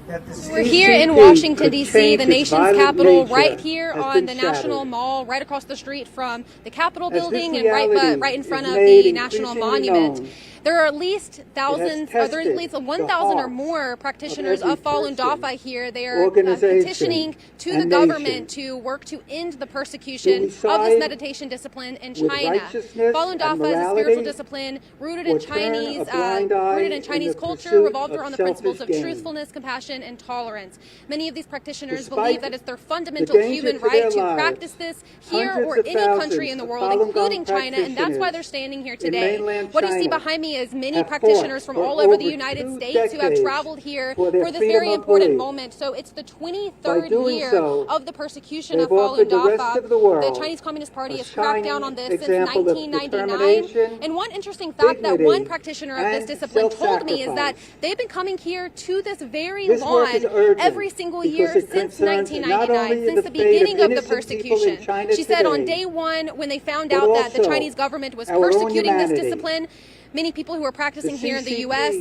We're here in Washington, D.C., the nation's capital, right here on the National Mall, right across the street from the Capitol building and right in front of the National Monument. There are at least thousands, or there are at least 1,000 or more practitioners of Falun Dafa here. They are petitioning to the government to work to end the persecution of this meditation discipline in China. Falun Dafa is a spiritual discipline rooted in Chinese culture, revolved around the principles of truthfulness, compassion, and tolerance. Many of these practitioners believe that it's their fundamental human right to practice this here or any country in the world, including China, and that's why they're standing here today. What you see behind me is many practitioners from all over the United States who have traveled here for this very important moment. So it's the 23rd year of the persecution of Falun Dafa. The Chinese Communist Party has cracked down on this since 1999. And one interesting fact that one practitioner of this discipline told me is that they've been coming here to this very lawn every single year since 1999, since the beginning of the persecution. She said on day one, when they found out that the Chinese government was persecuting this discipline, many people who are practicing here in the U.S.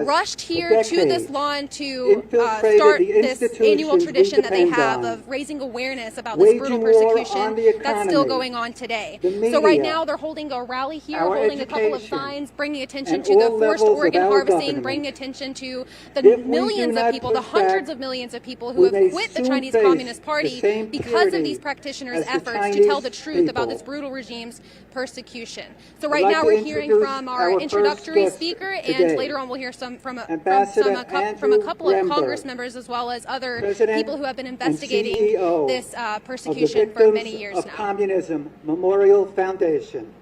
rushed here to this lawn to start this annual tradition that they have of raising awareness about this brutal persecution that's still going on today. So right now they're holding a rally here, holding a couple of signs, bringing attention to the forced organ harvesting, bringing attention to the millions of people, the hundreds of millions of people who have quit the Chinese Communist Party because of these practitioners' efforts to tell the truth about this brutal regime's persecution. So right now we're hearing from our introductory speaker, and later on we'll hear from a couple of Congress members as well as other people who have been investigating this persecution for many years now. Communism Memorial Foundation.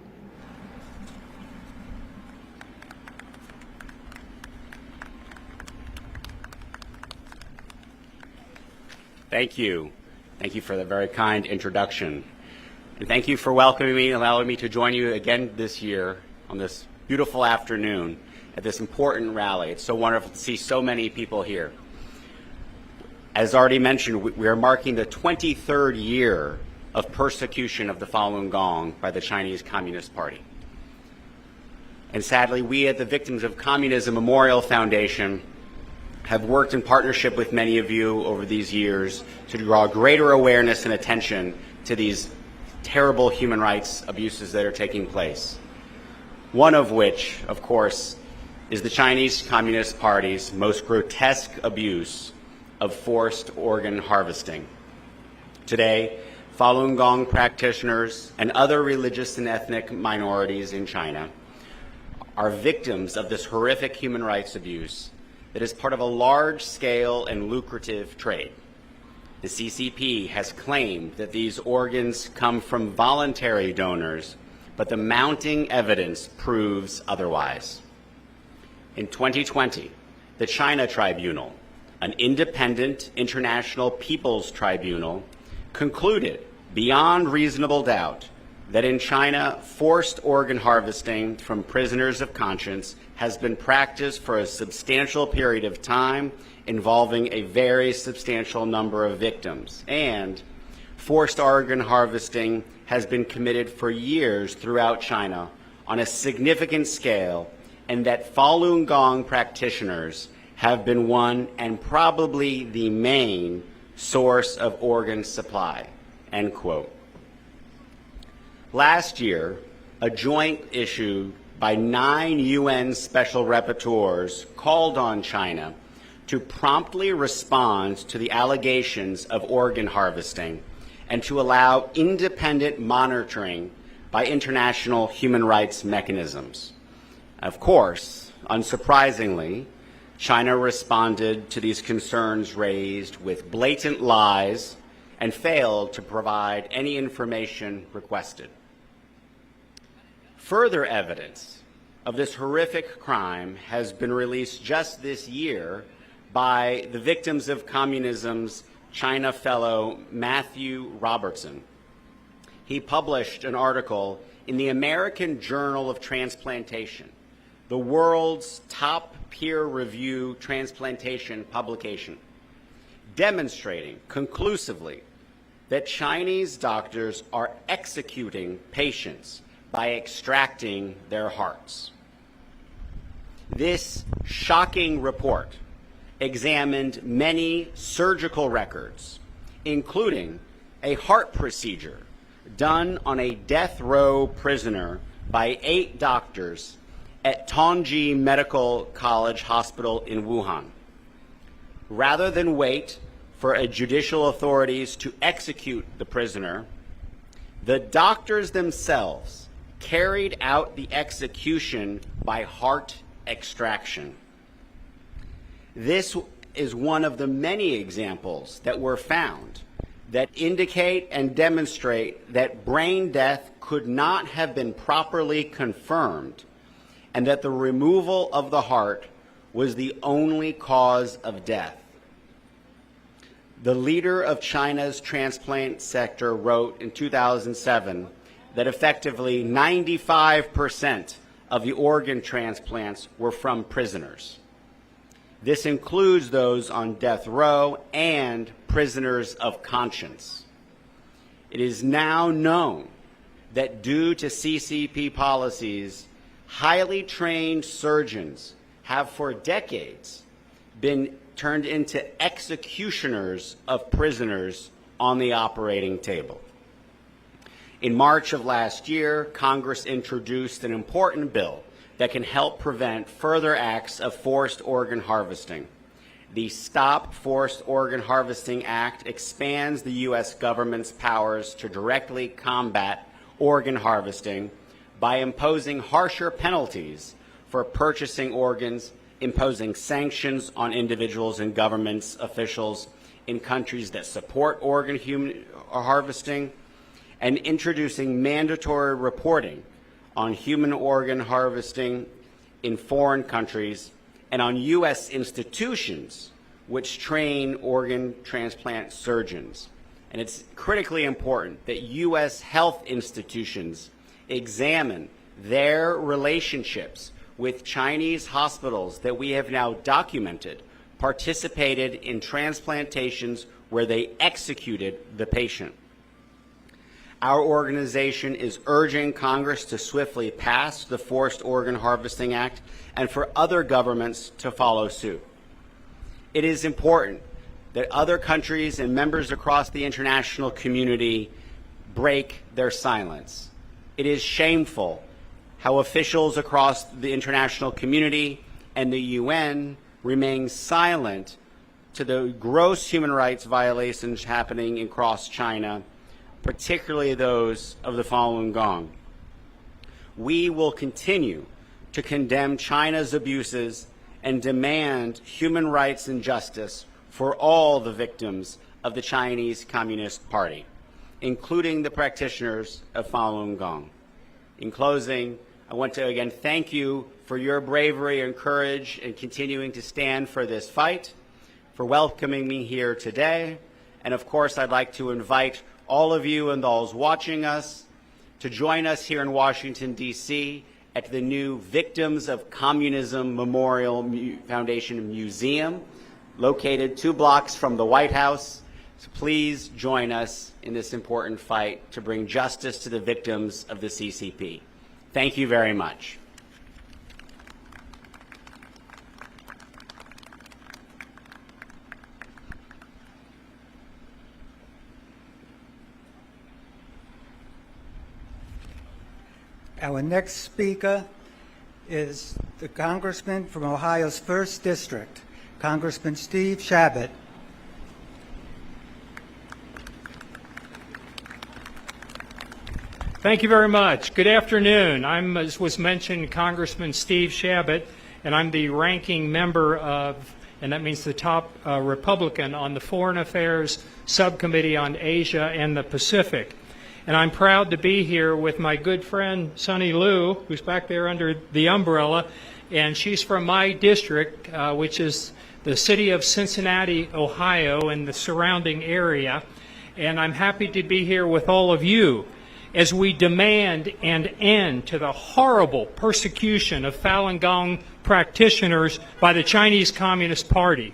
Thank you. Thank you for the very kind introduction. And thank you for welcoming me and allowing me to join you again this year on this beautiful afternoon at this important rally. It's so wonderful to see so many people here. As already mentioned, we are marking the 23rd year of persecution of the Falun Gong by the Chinese Communist Party. And sadly, we at the Victims of Communism Memorial Foundation have worked in partnership with many of you over these years to draw greater awareness and attention to these terrible human rights abuses that are taking place. One of which, of course, is the Chinese Communist Party's most grotesque abuse of forced organ harvesting. Today, Falun Gong practitioners and other religious and ethnic minorities in China are victims of this horrific human rights abuse that is part of a large-scale and lucrative trade. The CCP has claimed that these organs come from voluntary donors, but the mounting evidence proves otherwise. In 2020, the China Tribunal, an independent international people's tribunal, concluded beyond reasonable doubt that in China, forced organ harvesting from prisoners of conscience has been practiced for a substantial period of time, involving a very substantial number of victims. And forced organ harvesting has been committed for years throughout China on a significant scale, and that Falun Gong practitioners have been one and probably the main source of organ supply, end quote. Last year, a joint issue by 9 UN special rapporteurs called on China to promptly respond to the allegations of organ harvesting and to allow independent monitoring by international human rights mechanisms. Of course, unsurprisingly, China responded to these concerns raised with blatant lies and failed to provide any information requested. Further evidence of this horrific crime has been released just this year by the Victims of Communism's China fellow Matthew Robertson. He published an article in the American Journal of Transplantation, the world's top peer-reviewed transplantation publication, demonstrating conclusively that Chinese doctors are executing patients by extracting their hearts. This shocking report examined many surgical records, including a heart procedure done on a death row prisoner by 8 doctors at Tongji Medical College Hospital in Wuhan. Rather than wait for judicial authorities to execute the prisoner, the doctors themselves carried out the execution by heart extraction. This is one of the many examples that were found that indicate and demonstrate that brain death could not have been properly confirmed and that the removal of the heart was the only cause of death. The leader of China's transplant sector wrote in 2007 that effectively 95% of the organ transplants were from prisoners. This includes those on death row and prisoners of conscience. It is now known that due to CCP policies, highly trained surgeons have for decades been turned into executioners of prisoners on the operating table. In March of last year, Congress introduced an important bill that can help prevent further acts of forced organ harvesting. The Stop Forced Organ Harvesting Act expands the U.S. government's powers to directly combat organ harvesting by imposing harsher penalties for purchasing organs, imposing sanctions on individuals and government officials in countries that support organ harvesting, and introducing mandatory reporting on human organ harvesting in foreign countries and on U.S. institutions which train organ transplant surgeons. And it's critically important that U.S. health institutions examine their relationships with Chinese hospitals that we have now documented participated in transplantations where they executed the patient. Our organization is urging Congress to swiftly pass the Forced Organ Harvesting Act and for other governments to follow suit. It is important that other countries and members across the international community break their silence. It is shameful how officials across the international community and the UN remain silent to the gross human rights violations happening across China, particularly those of the Falun Gong. We will continue to condemn China's abuses and demand human rights and justice for all the victims of the Chinese Communist Party, including the practitioners of Falun Gong. In closing, I want to again thank you for your bravery and courage in continuing to stand for this fight, for welcoming me here today, and of course I'd like to invite all of you and those watching us to join us here in Washington, D.C. at the new Victims of Communism Memorial Foundation Museum, located 2 blocks from the White House. So please join us in this important fight to bring justice to the victims of the CCP. Thank you very much. Our next speaker is the Congressman from Ohio's 1st District, Congressman Steve Chabot. Thank you very much. Good afternoon. I'm, as was mentioned, Congressman Steve Chabot, and I'm the ranking member of, and that means the top Republican on the Foreign Affairs Subcommittee on Asia and the Pacific. And I'm proud to be here with my good friend Sunny Liu, who's back there under the umbrella, and she's from my district, which is the city of Cincinnati, Ohio, and the surrounding area. And I'm happy to be here with all of you as we demand an end to the horrible persecution of Falun Gong practitioners by the Chinese Communist Party.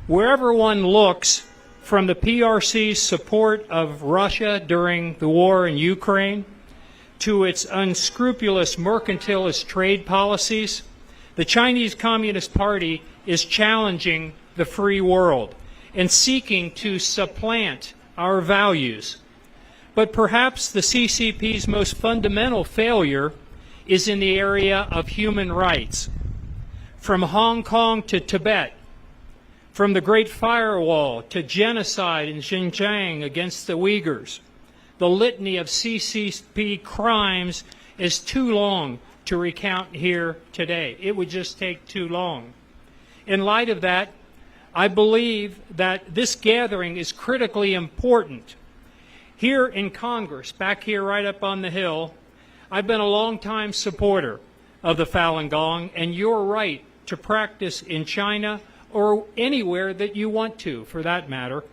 Wherever one looks, from the PRC's support of Russia during the war in Ukraine, to its unscrupulous mercantilist trade policies, The Chinese Communist Party is challenging the free world and seeking to supplant our values. But perhaps the CCP's most fundamental failure is in the area of human rights. From Hong Kong to Tibet, from the Great Firewall to genocide in Xinjiang against the Uyghurs, the litany of CCP crimes is too long to recount here today. It would just take too long. In light of that, I believe that this gathering is critically important. Here in Congress, back here right up on the Hill, I've been a long-time supporter of the Falun Gong and your right to practice in China or anywhere that you want to, for that matter.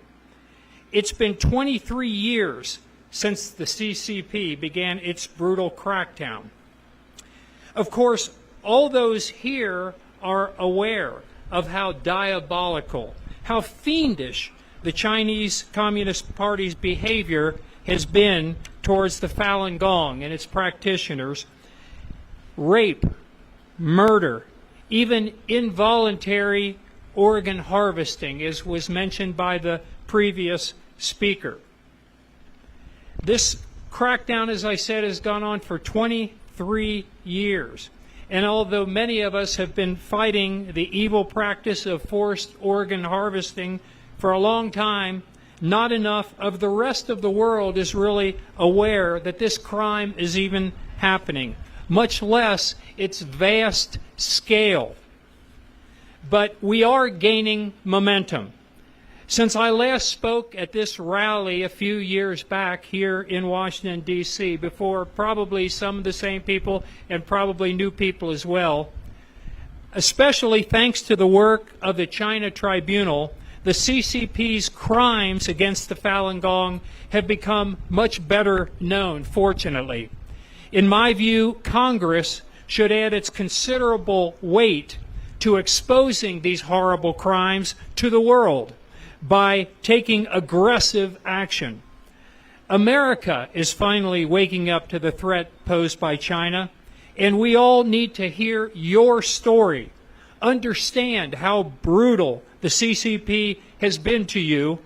It's been 23 years since the CCP began its brutal crackdown. Of course, all those here are aware of how diabolical, how fiendish the Chinese Communist Party's behavior has been towards the Falun Gong and its practitioners. Rape, murder, even involuntary organ harvesting, as was mentioned by the previous speaker. This crackdown, as I said, has gone on for 23 years. And although many of us have been fighting the evil practice of forced organ harvesting for a long time, not enough of the rest of the world is really aware that this crime is even happening, much less its vast scale. But we are gaining momentum. Since I last spoke at this rally a few years back here in Washington, D.C., before probably some of the same people and probably new people as well, especially thanks to the work of the China Tribunal, the CCP's crimes against the Falun Gong have become much better known, fortunately. In my view, Congress should add its considerable weight to exposing these horrible crimes to the world by taking aggressive action. America is finally waking up to the threat posed by China, and we all need to hear your story, understand how brutal the CCP has been to you,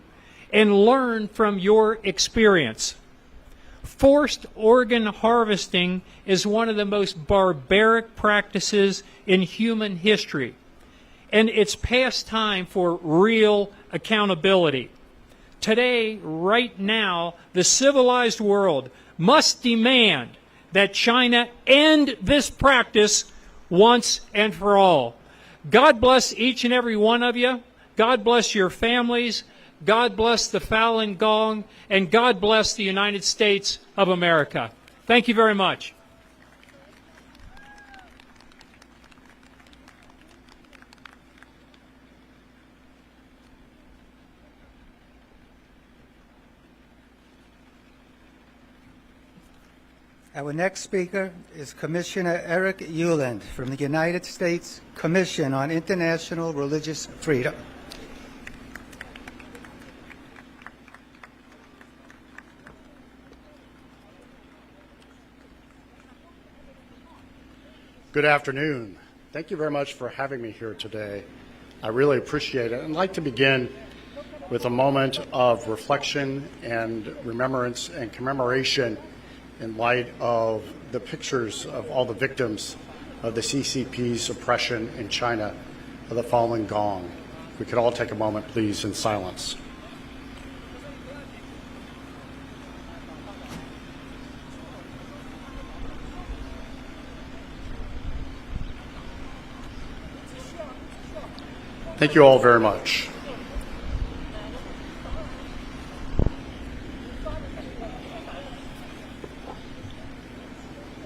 and learn from your experience. Forced organ harvesting is one of the most barbaric practices in human history, and it's past time for real accountability. Today, right now, the civilized world must demand that China end this practice once and for all. God bless each and every one of you. God bless your families. God bless the Falun Gong, and God bless the United States of America. Thank you very much. Our next speaker is Commissioner Eric Ueland from the United States Commission on International Religious Freedom. Good afternoon. Thank you very much for having me here today. I really appreciate it. I'd like to begin with a moment of reflection and remembrance and commemoration in light of the pictures of all the victims of the CCP's oppression in China of the Falun Gong. We could all take a moment, please, in silence. Thank you all very much.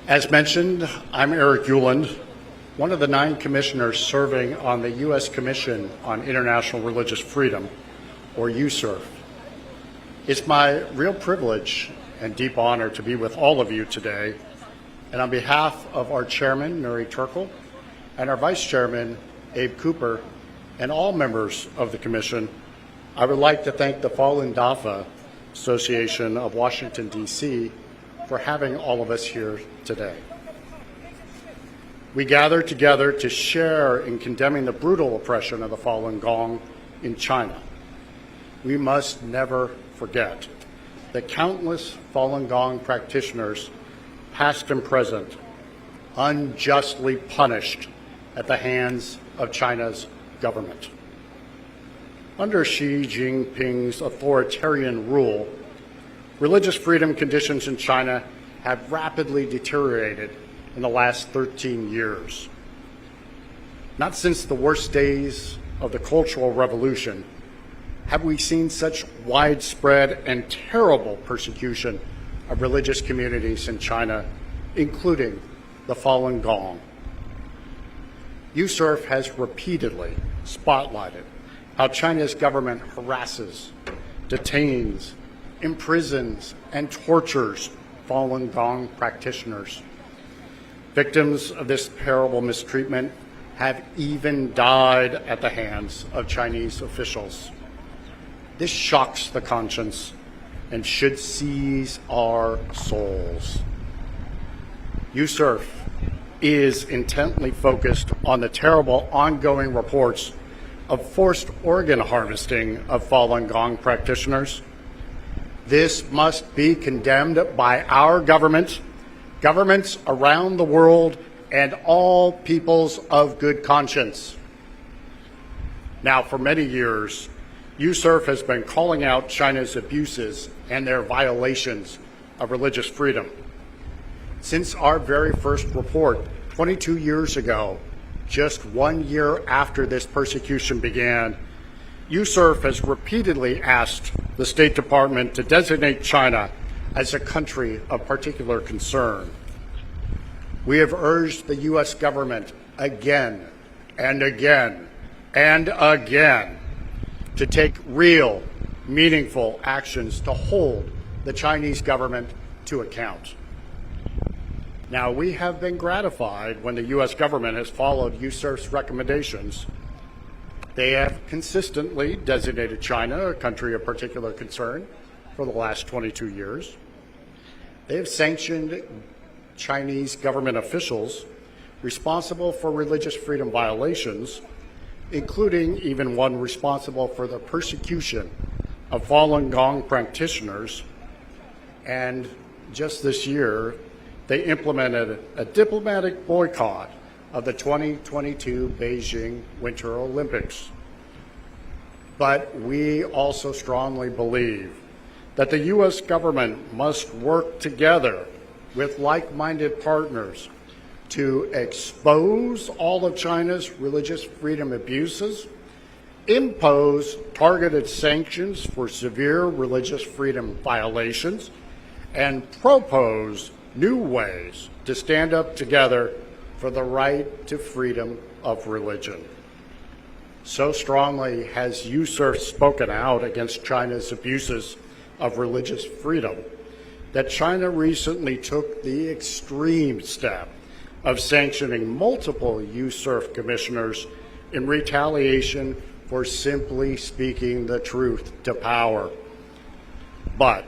As mentioned, I'm Eric Ueland, one of the 9 commissioners serving on the U.S. Commission on International Religious Freedom, or USIRF. It's my real privilege and deep honor to be with all of you today, and on behalf of our chairman, Nuri Turkel, and our vice chairman, Abe Cooper, and all members of the Commission, I would like to thank the Falun Dafa Association of Washington, D.C. for having all of us here today. we gather together to share in condemning the brutal oppression of the Falun Gong in China. We must never forget that countless Falun Gong practitioners, past and present, unjustly punished at the hands of China's government. Under Xi Jinping's authoritarian rule, religious freedom conditions in China have rapidly deteriorated in the last 13 years. Not since the worst days of the Cultural Revolution have we seen such widespread and terrible persecution of religious communities in China, including the Falun Gong. USURF has repeatedly spotlighted how China's government harasses, detains, imprisons, and tortures Falun Gong practitioners. Victims of this terrible mistreatment have even died at the hands of Chinese officials. This shocks the conscience and should seize our souls. USURF is intently focused on the terrible ongoing reports of forced organ harvesting of Falun Gong practitioners. This must be condemned by our government, governments around the world, and all peoples of good conscience. Now, for many years, USURF has been calling out China's abuses and their violations of religious freedom. Since our very first report 22 years ago, just 1 year after this persecution began, USURF has repeatedly asked the State Department to designate China as a country of particular concern. We have urged the U.S. government again and again and again to take real, meaningful actions to hold the Chinese government to account. Now, we have been gratified when the U.S. government has followed USURF's recommendations. They have consistently designated China a country of particular concern for the last 22 years. They have sanctioned Chinese government officials responsible for religious freedom violations, including even one responsible for the persecution of Falun Gong practitioners. And just this year, they implemented a diplomatic boycott of the 2022 Beijing Winter Olympics. But we also strongly believe that the U.S. government must work together with like-minded partners to expose all of China's religious freedom abuses, impose targeted sanctions for severe religious freedom violations, and propose new ways to stand up together for the right to freedom of religion. So strongly has USURF spoken out against China's abuses of religious freedom that China recently took the extreme step of sanctioning multiple USURF commissioners in retaliation for simply speaking the truth to power. But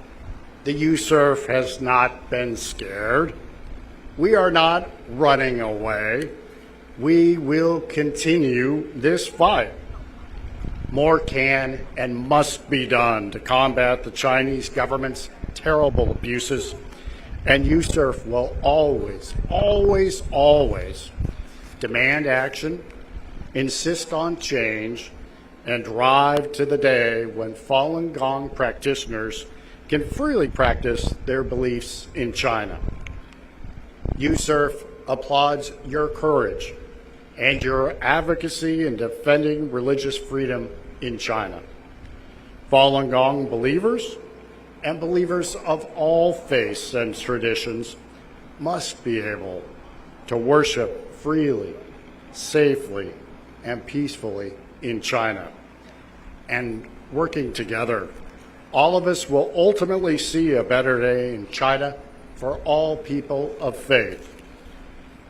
the USURF has not been scared. We are not running away. We will continue this fight. More can and must be done to combat the Chinese government's terrible abuses, and USURF will always, always, always demand action, insist on change, and drive to the day when Falun Gong practitioners can freely practice their beliefs in China. USURF applauds your courage and your advocacy in defending religious freedom in China. Falun Gong believers and believers of all faiths and traditions must be able to worship freely, safely, and peacefully in China. And working together, all of us will ultimately see a better day in China for all people of faith.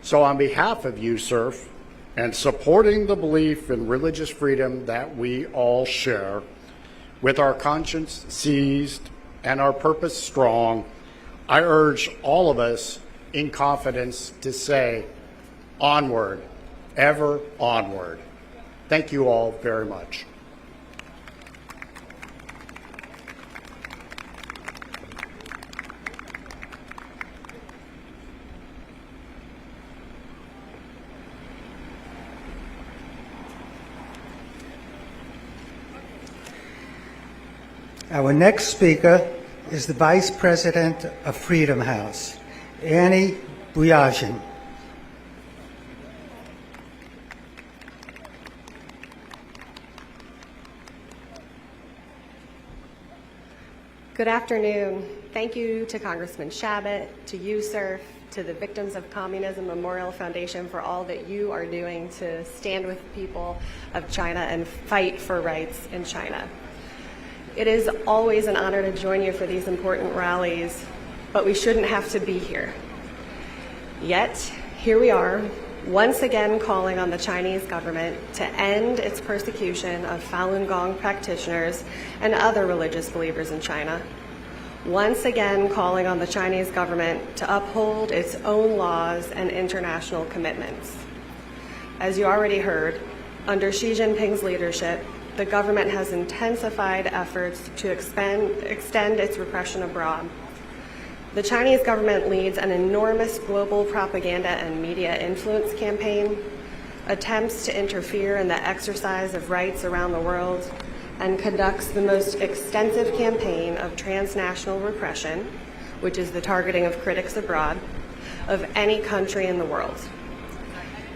So on behalf of USURF, and supporting the belief in religious freedom that we all share, with our conscience seized and our purpose strong, I urge all of us in confidence to say, onward, ever onward. Thank you all very much. Our next speaker is the Vice President of Freedom House, Annie Buyajian. Good afternoon. Thank you to Congressman Shabbat, to USERF, to the Victims of Communism Memorial Foundation for all that you are doing to stand with the people of China and fight for rights in China. It is always an honor to join you for these important rallies, but we shouldn't have to be here. Yet, here we are, once again calling on the Chinese government to end its persecution of Falun Gong practitioners and other religious believers in China. Once again calling on the Chinese government to uphold its own laws and international commitments. As you already heard, under Xi Jinping's leadership, the government has intensified efforts to extend its repression abroad. The Chinese government leads an enormous global propaganda and media influence campaign, attempts to interfere in the exercise of rights around the world, and conducts the most extensive campaign of transnational repression, which is the targeting of critics abroad, of any country in the world.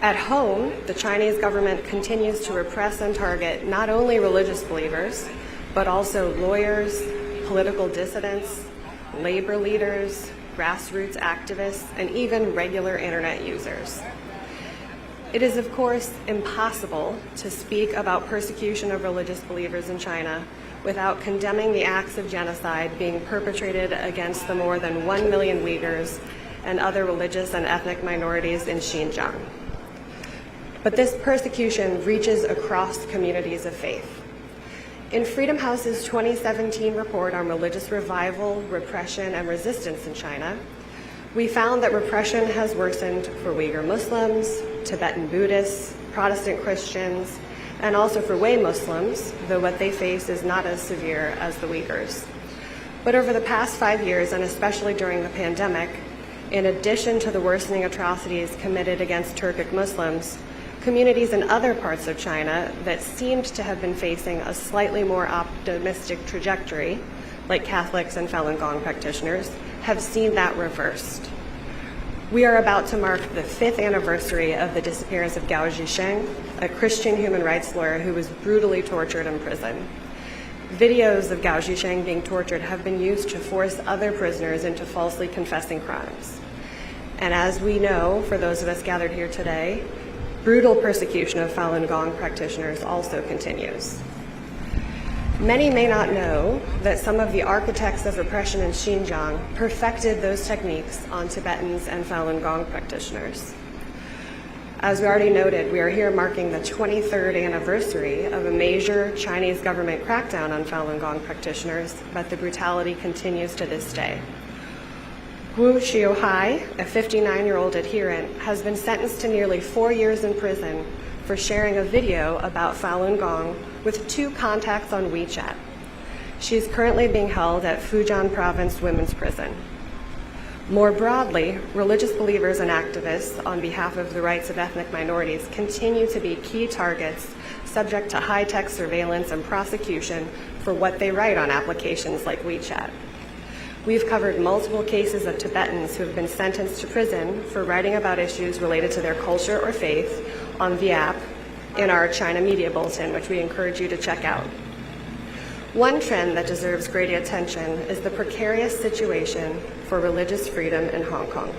At home, the Chinese government continues to repress and target not only religious believers, but also lawyers, political dissidents, labor leaders, grassroots activists, and even regular internet users. It is, of course, impossible to speak about persecution of religious believers in China without condemning the acts of genocide being perpetrated against the more than 1 million Uyghurs and other religious and ethnic minorities in Xinjiang. But this persecution reaches across communities of faith. In Freedom House's 2017 report on religious revival, repression, and resistance in China, we found that repression has worsened for Uyghur Muslims, Tibetan Buddhists, Protestant Christians, and also for Hui Muslims, though what they face is not as severe as the Uyghurs. But over the past 5 years, and especially during the pandemic, in addition to the worsening atrocities committed against Turkic Muslims, communities in other parts of China that seemed to have been facing a slightly more optimistic trajectory, like Catholics and Falun Gong practitioners, have seen that reversed. We are about to mark the 5th anniversary of the disappearance of Gao Zhisheng, a Christian human rights lawyer who was brutally tortured in prison. Videos of Gao Zhisheng being tortured have been used to force other prisoners into falsely confessing crimes. And as we know, for those of us gathered here today, brutal persecution of Falun Gong practitioners also continues. Many may not know that some of the architects of repression in Xinjiang perfected those techniques on Tibetans and Falun Gong practitioners. As we already noted, we are here marking the 23rd anniversary of a major Chinese government crackdown on Falun Gong practitioners, but the brutality continues to this day. Wu Xiuhai, a 59-year-old adherent, has been sentenced to nearly 4 years in prison for sharing a video about Falun Gong with 2 contacts on WeChat. She is currently being held at Fujian Province Women's Prison. More broadly, religious believers and activists on behalf of the rights of ethnic minorities continue to be key targets subject to high-tech surveillance and prosecution for what they write on applications like WeChat. We've covered multiple cases of Tibetans who have been sentenced to prison for writing about issues related to their culture or faith on the app in our China Media Bulletin, which we encourage you to check out. One trend that deserves great attention is the precarious situation for religious freedom in Hong Kong.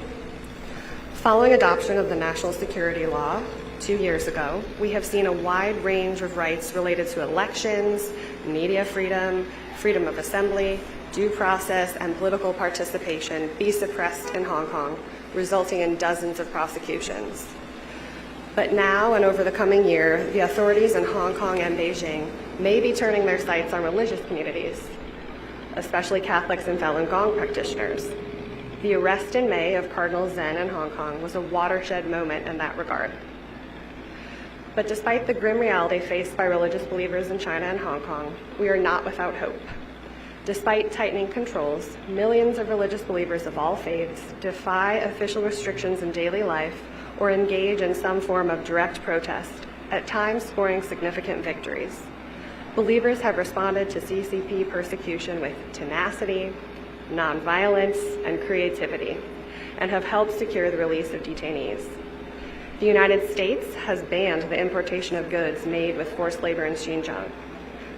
Following adoption of the national security law 2 years ago, we have seen a wide range of rights related to elections, media freedom, freedom of assembly, due process, and political participation be suppressed in Hong Kong, resulting in dozens of prosecutions. But now and over the coming year, the authorities in Hong Kong and Beijing may be turning their sights on religious communities, especially Catholics and Falun Gong practitioners. The arrest in May of Cardinal Zen in Hong Kong was a watershed moment in that regard. But despite the grim reality faced by religious believers in China and Hong Kong, we are not without hope. Despite tightening controls, millions of religious believers of all faiths defy official restrictions in daily life or engage in some form of direct protest, at times scoring significant victories. Believers have responded to CCP persecution with tenacity, nonviolence, and creativity, and have helped secure the release of detainees. The United States has banned the importation of goods made with forced labor in Xinjiang,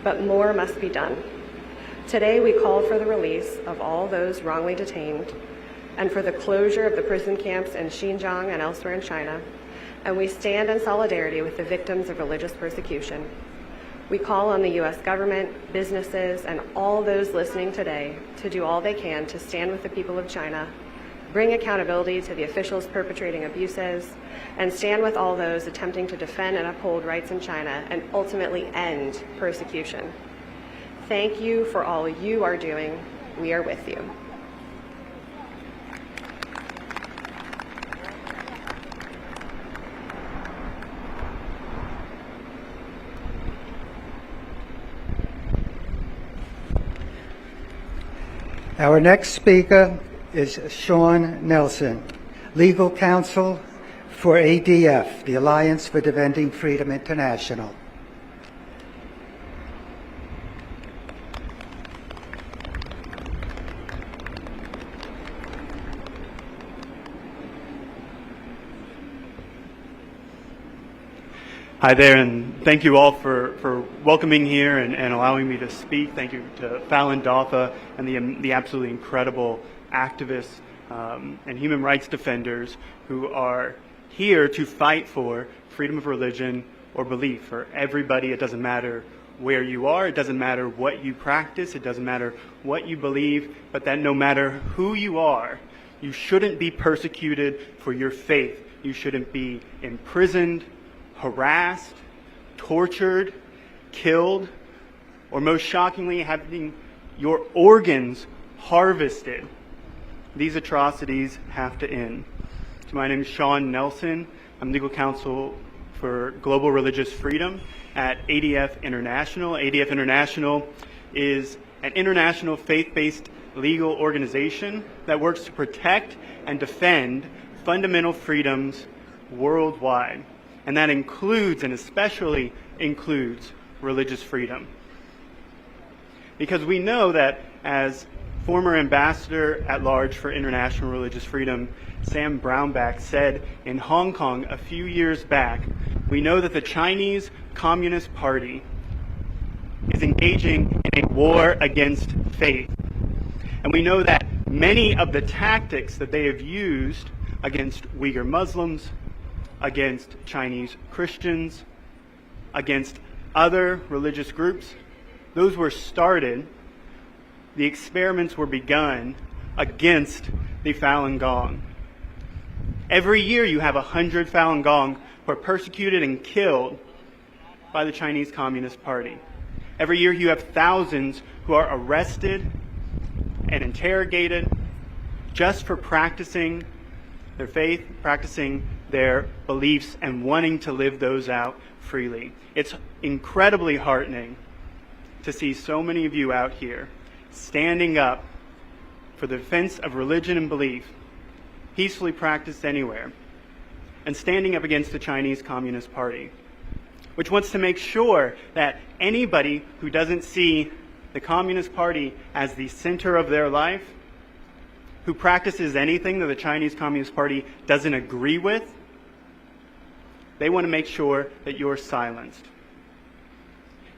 but more must be done. Today, we call for the release of all those wrongly detained and for the closure of the prison camps in Xinjiang and elsewhere in China, and we stand in solidarity with the victims of religious persecution. We call on the U.S. government, businesses, and all those listening today to do all they can to stand with the people of China, bring accountability to the officials perpetrating abuses, and stand with all those attempting to defend and uphold rights in China and ultimately end persecution. Thank you for all you are doing. We are with you. Our next speaker is Sean Nelson, legal counsel for ADF, the Alliance for Defending Freedom International. Hi there, and thank you all for welcoming here and allowing me to speak. Thank you to Falun Dafa and the absolutely incredible activists and human rights defenders who are here to fight for freedom of religion or belief for everybody. It doesn't matter where you are, it doesn't matter what you practice, it doesn't matter what you believe, but that no matter who you are, you shouldn't be persecuted for your faith. You shouldn't be imprisoned, harassed, tortured, killed, or most shockingly, having your organs harvested. These atrocities have to end. So my name is Sean Nelson. I'm legal counsel for global religious freedom at ADF International. ADF International is an international faith-based legal organization that works to protect and defend fundamental freedoms worldwide. And that includes, and especially includes, religious freedom. Because we know that, as former Ambassador at Large for International Religious Freedom, Sam Brownback, said in Hong Kong a few years back, we know that the Chinese Communist Party is engaging in a war against faith. And we know that many of the tactics that they have used against Uyghur Muslims, against Chinese Christians, against other religious groups, those were started, the experiments were begun against the Falun Gong. Every year you have 100 Falun Gong who are persecuted and killed by the Chinese Communist Party. Every year you have thousands who are arrested and interrogated just for practicing their faith, practicing their beliefs, and wanting to live those out freely. It's incredibly heartening to see so many of you out here standing up for the defense of religion and belief, peacefully practiced anywhere, and standing up against the Chinese Communist Party, which wants to make sure that anybody who doesn't see the Communist Party as the center of their life, who practices anything that the Chinese Communist Party doesn't agree with, they want to make sure that you're silenced.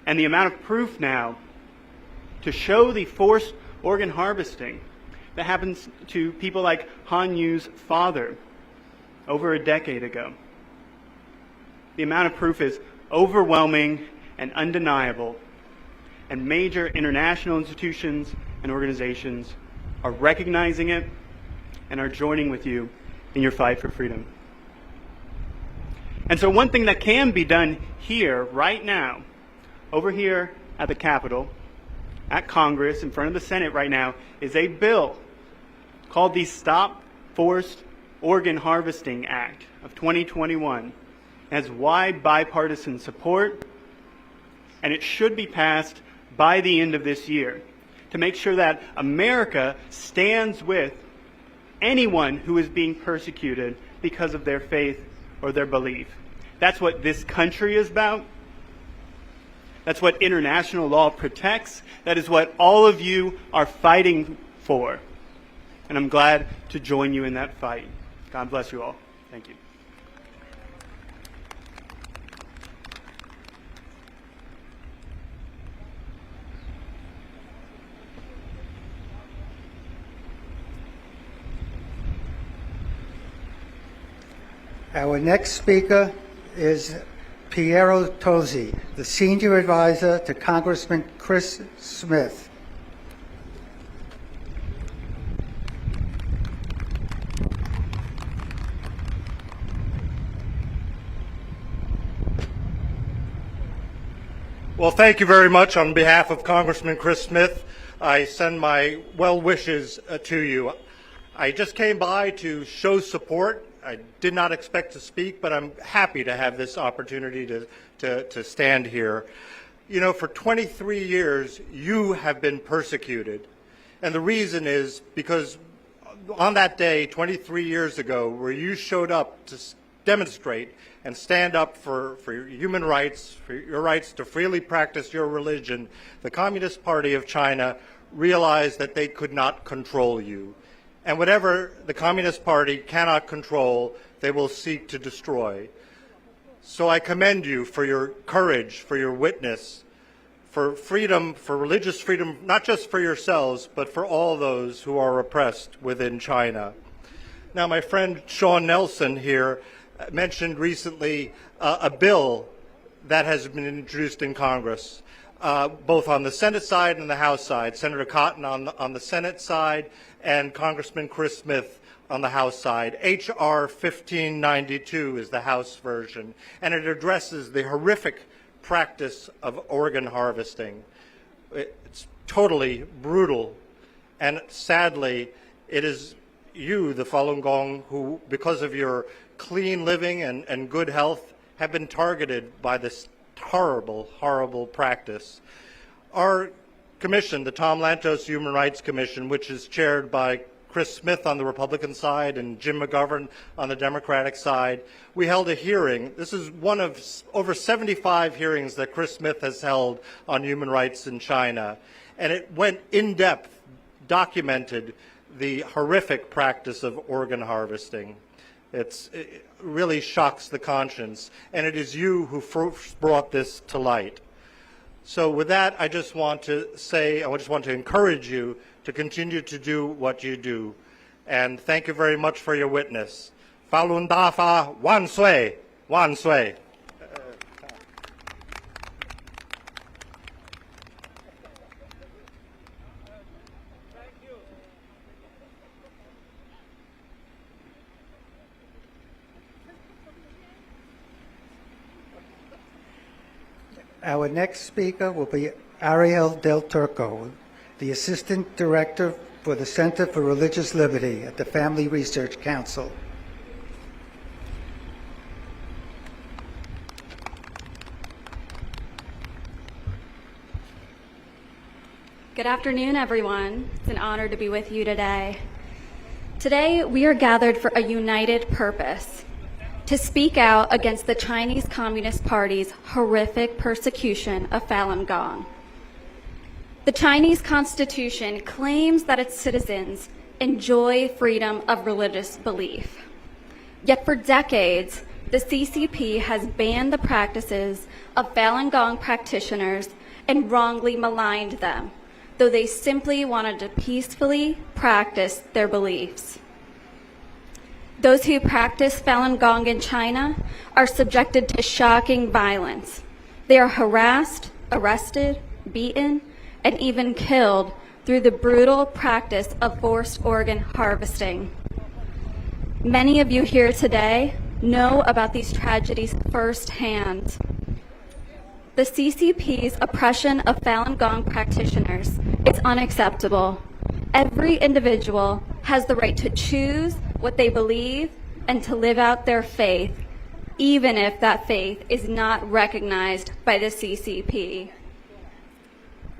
And the amount of proof now to show the forced organ harvesting that happens to people like Han Yu's father over a decade ago, the amount of proof is overwhelming and undeniable, and major international institutions and organizations are recognizing it and are joining with you in your fight for freedom. And so one thing that can be done here, right now, over here at the Capitol, at Congress, in front of the Senate right now, is a bill called the Stop Forced Organ Harvesting Act of 2021. It has wide bipartisan support, and it should be passed by the end of this year to make sure that America stands with anyone who is being persecuted because of their faith or their belief. That's what this country is about. That's what international law protects. That is what all of you are fighting for. And I'm glad to join you in that fight. God bless you all. Thank you. Our next speaker is Piero Tosi, the Senior Advisor to Congressman Chris Smith. Well, thank you very much. On behalf of Congressman Chris Smith, I send my well wishes to you. I just came by to show support. I did not expect to speak, but I'm happy to have this opportunity to stand here. You know, for 23 years, you have been persecuted. And the reason is because on that day, 23 years ago, where you showed up to demonstrate and stand up for your human rights, for your rights to freely practice your religion, the Communist Party of China realized that they could not control you. And whatever the Communist Party cannot control, they will seek to destroy. So I commend you for your courage, for your witness, for freedom, for religious freedom, not just for yourselves, but for all those who are oppressed within China. Now, my friend Sean Nelson here mentioned recently a bill that has been introduced in Congress, both on the Senate side and the House side. Senator Cotton on the Senate side and Congressman Chris Smith on the House side. H.R. 1592 is the House version, and it addresses the horrific practice of organ harvesting. It's totally brutal, and sadly, it is you, the Falun Gong, who, because of your clean living and good health, have been targeted by this horrible, horrible practice. Our commission, the Tom Lantos Human Rights Commission, which is chaired by Chris Smith on the Republican side and Jim McGovern on the Democratic side, we held a hearing. This is one of over 75 hearings that Chris Smith has held on human rights in China. And it went in depth, documented the horrific practice of organ harvesting. It really shocks the conscience, and it is you who first brought this to light. So with that, I just want to encourage you to continue to do what you do. And thank you very much for your witness. Falun Dafa, wan sui, wan sui. Our next speaker will be Ariel Del Turco, the Assistant Director for the Center for Religious Liberty at the Family Research Council. Good afternoon, everyone. It's an honor to be with you today. Today, we are gathered for a united purpose: to speak out against the Chinese Communist Party's horrific persecution of Falun Gong. The Chinese Constitution claims that its citizens enjoy freedom of religious belief. Yet for decades, the CCP has banned the practices of Falun Gong practitioners and wrongly maligned them, though they simply wanted to peacefully practice their beliefs. Those who practice Falun Gong in China are subjected to shocking violence. They are harassed, arrested, beaten, and even killed through the brutal practice of forced organ harvesting. Many of you here today know about these tragedies firsthand. The CCP's oppression of Falun Gong practitioners is unacceptable. Every individual has the right to choose what they believe and to live out their faith, even if that faith is not recognized by the CCP.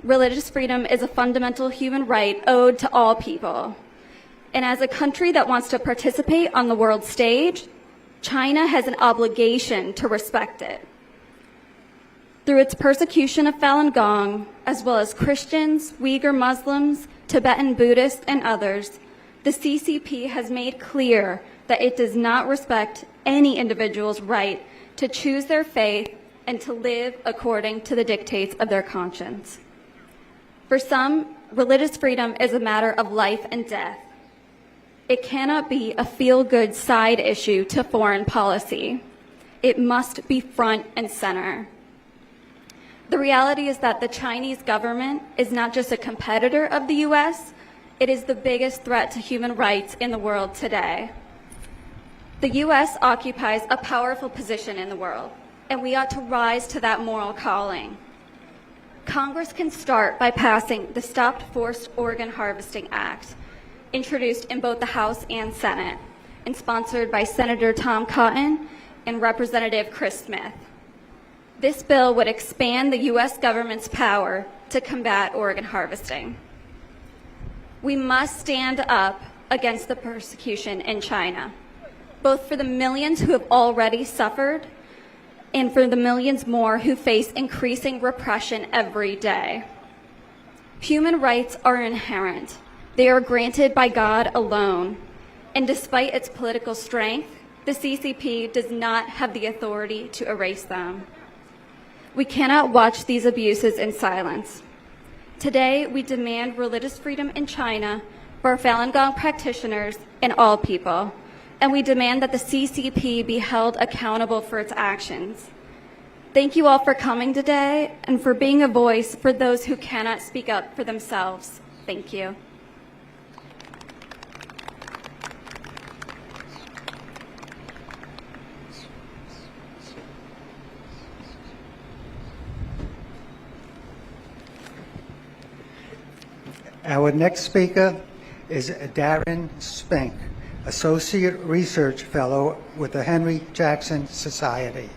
Religious freedom is a fundamental human right owed to all people. And as a country that wants to participate on the world stage, China has an obligation to respect it. Through its persecution of Falun Gong, as well as Christians, Uyghur Muslims, Tibetan Buddhists, and others, the CCP has made clear that it does not respect any individual's right to choose their faith and to live according to the dictates of their conscience. For some, religious freedom is a matter of life and death. It cannot be a feel-good side issue to foreign policy. It must be front and center. The reality is that the Chinese government is not just a competitor of the U.S., it is the biggest threat to human rights in the world today. The U.S. occupies a powerful position in the world, and we ought to rise to that moral calling. Congress can start by passing the Stop Forced Organ Harvesting Act, introduced in both the House and Senate, and sponsored by Senator Tom Cotton and Representative Chris Smith. This bill would expand the U.S. government's power to combat organ harvesting. We must stand up against the persecution in China, both for the millions who have already suffered and for the millions more who face increasing repression every day. Human rights are inherent. They are granted by God alone, and despite its political strength, the CCP does not have the authority to erase them. We cannot watch these abuses in silence. Today, we demand religious freedom in China for Falun Gong practitioners and all people, and we demand that the CCP be held accountable for its actions. Thank you all for coming today and for being a voice for those who cannot speak up for themselves. Thank you. Our next speaker is Darren Spink, Associate Research Fellow with the Henry Jackson Society.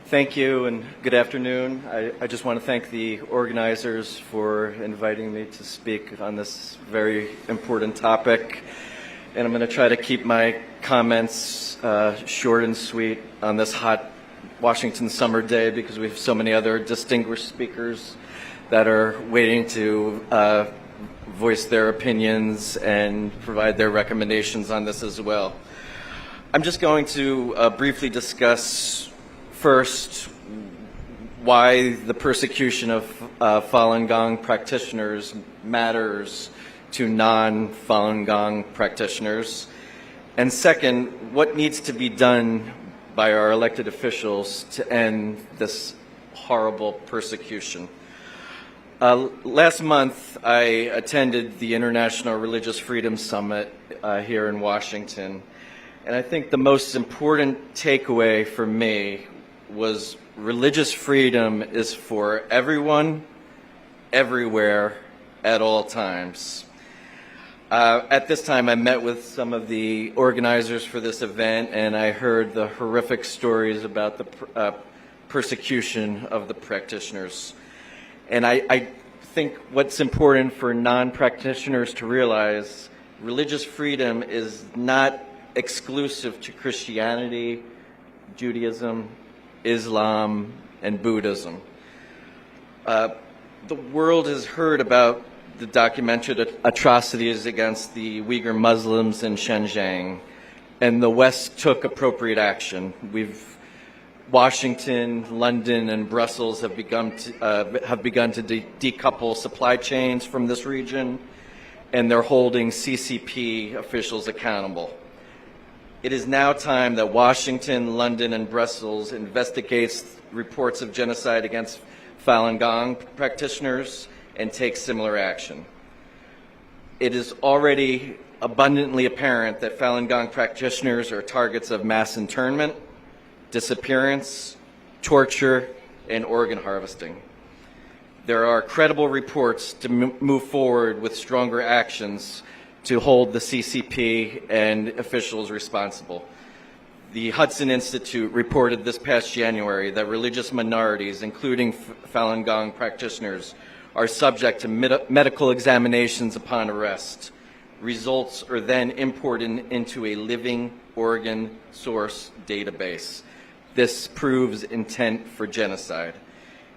Thank you and good afternoon. I just want to thank the organizers for inviting me to speak on this very important topic. And I'm going to try to keep my comments short and sweet on this hot Washington summer day because we have so many other distinguished speakers that are waiting to voice their opinions and provide their recommendations on this as well. I'm just going to briefly discuss first why the persecution of Falun Gong practitioners matters to non-Falun Gong practitioners, and second, what needs to be done by our elected officials to end this horrible persecution. Last month, I attended the International Religious Freedom Summit here in Washington, and I think the most important takeaway for me was religious freedom is for everyone, everywhere, at all times. At this time, I met with some of the organizers for this event, and I heard the horrific stories about the persecution of the practitioners. And I think what's important for non-practitioners to realize, religious freedom is not exclusive to Christianity, Judaism, Islam, and Buddhism. The world has heard about the documented atrocities against the Uyghur Muslims in Xinjiang, and the West took appropriate action. Washington, London, and Brussels have begun to decouple supply chains from this region, and they're holding CCP officials accountable. It is now time that Washington, London, and Brussels investigates reports of genocide against Falun Gong practitioners and take similar action. It is already abundantly apparent that Falun Gong practitioners are targets of mass internment, disappearance, torture, and organ harvesting. There are credible reports to move forward with stronger actions to hold the CCP and officials responsible. The Hudson Institute reported this past January that religious minorities, including Falun Gong practitioners, are subject to medical examinations upon arrest. Results are then imported into a living organ source database. This proves intent for genocide.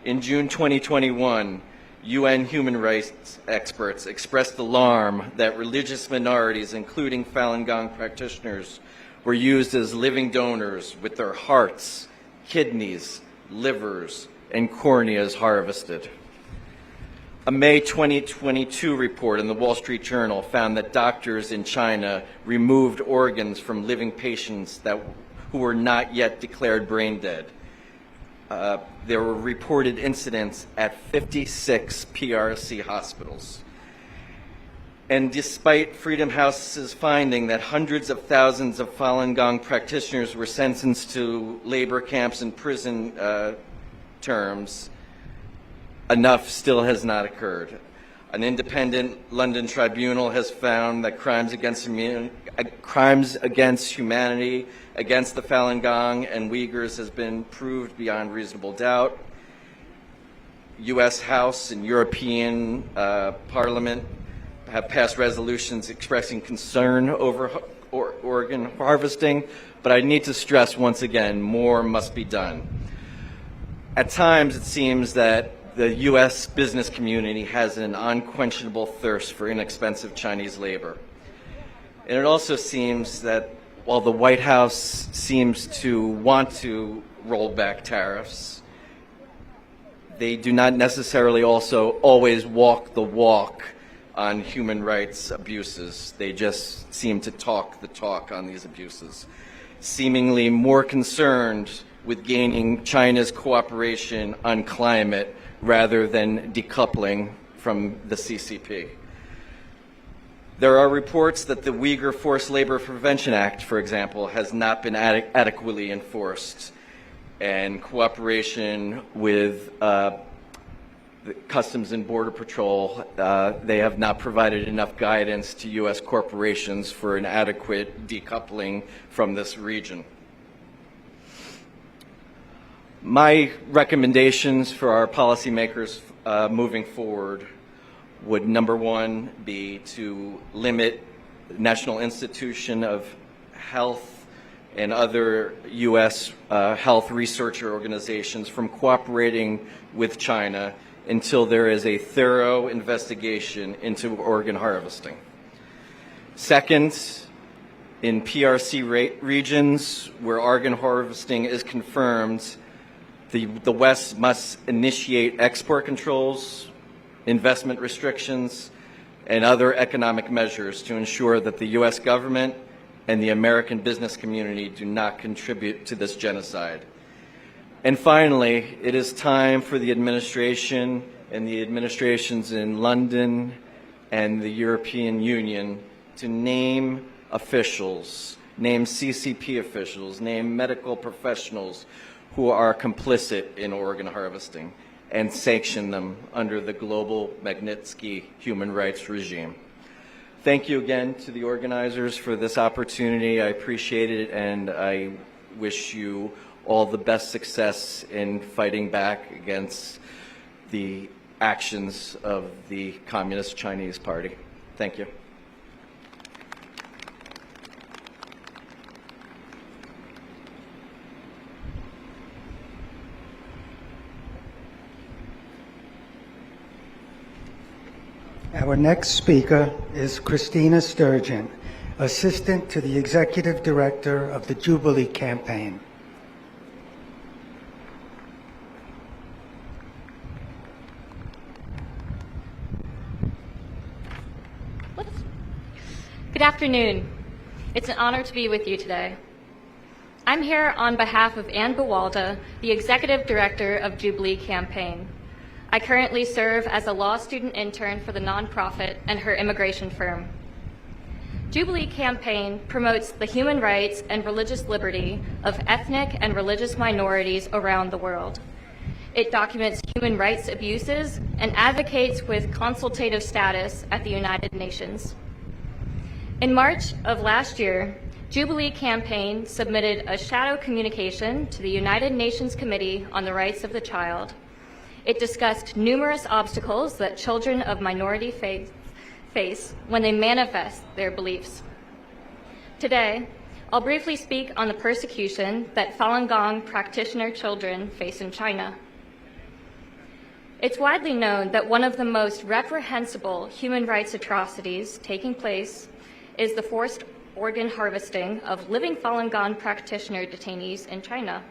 In June 2021, UN human rights experts expressed alarm that religious minorities, including Falun Gong practitioners, were used as living donors with their hearts, kidneys, livers, and corneas harvested. A May 2022 report in the Wall Street Journal found that doctors in China removed organs from living patients who were not yet declared brain dead. There were reported incidents at 56 PRC hospitals. And despite Freedom House's finding that hundreds of thousands of Falun Gong practitioners were sentenced to labor camps and prison terms, enough still has not occurred. An independent London tribunal has found that crimes against humanity against the Falun Gong and Uyghurs has been proved beyond reasonable doubt. U.S. House and European Parliament have passed resolutions expressing concern over organ harvesting, but I need to stress once again, more must be done. At times, it seems that the U.S. business community has an unquenchable thirst for inexpensive Chinese labor. And it also seems that while the White House seems to want to roll back tariffs, they do not necessarily also always walk the walk on human rights abuses. They just seem to talk the talk on these abuses, seemingly more concerned with gaining China's cooperation on climate rather than decoupling from the CCP. There are reports that the Uyghur Forced Labor Prevention Act, for example, has not been adequately enforced, and cooperation with the Customs and Border Patrol, they have not provided enough guidance to U.S. corporations for an adequate decoupling from this region. My recommendations for our policymakers moving forward would, number one, be to limit the National Institute of Health and other U.S. health researcher organizations from cooperating with China until there is a thorough investigation into organ harvesting. Second, in PRC regions where organ harvesting is confirmed, the West must initiate export controls, investment restrictions, and other economic measures to ensure that the U.S. government and the American business community do not contribute to this genocide. And finally, it is time for the administration and the administrations in London and the European Union to name officials, name CCP officials, name medical professionals who are complicit in organ harvesting, and sanction them under the global Magnitsky human rights regime. Thank you again to the organizers for this opportunity. I appreciate it, and I wish you all the best success in fighting back against the actions of the Communist Chinese Party. Thank you. Our next speaker is Christina Sturgeon, Assistant to the Executive Director of the Jubilee Campaign. Good afternoon. It's an honor to be with you today. I'm here on behalf of Ann Buwalda, the Executive Director of Jubilee Campaign. I currently serve as a law student intern for the nonprofit and her immigration firm. Jubilee Campaign promotes the human rights and religious liberty of ethnic and religious minorities around the world. It documents human rights abuses and advocates with consultative status at the United Nations. In March of last year, Jubilee Campaign submitted a shadow communication to the United Nations Committee on the Rights of the Child. It discussed numerous obstacles that children of minority faiths face when they manifest their beliefs. Today, I'll briefly speak on the persecution that Falun Gong practitioner children face in China. It's widely known that one of the most reprehensible human rights atrocities taking place is the forced organ harvesting of living Falun Gong practitioner detainees in China.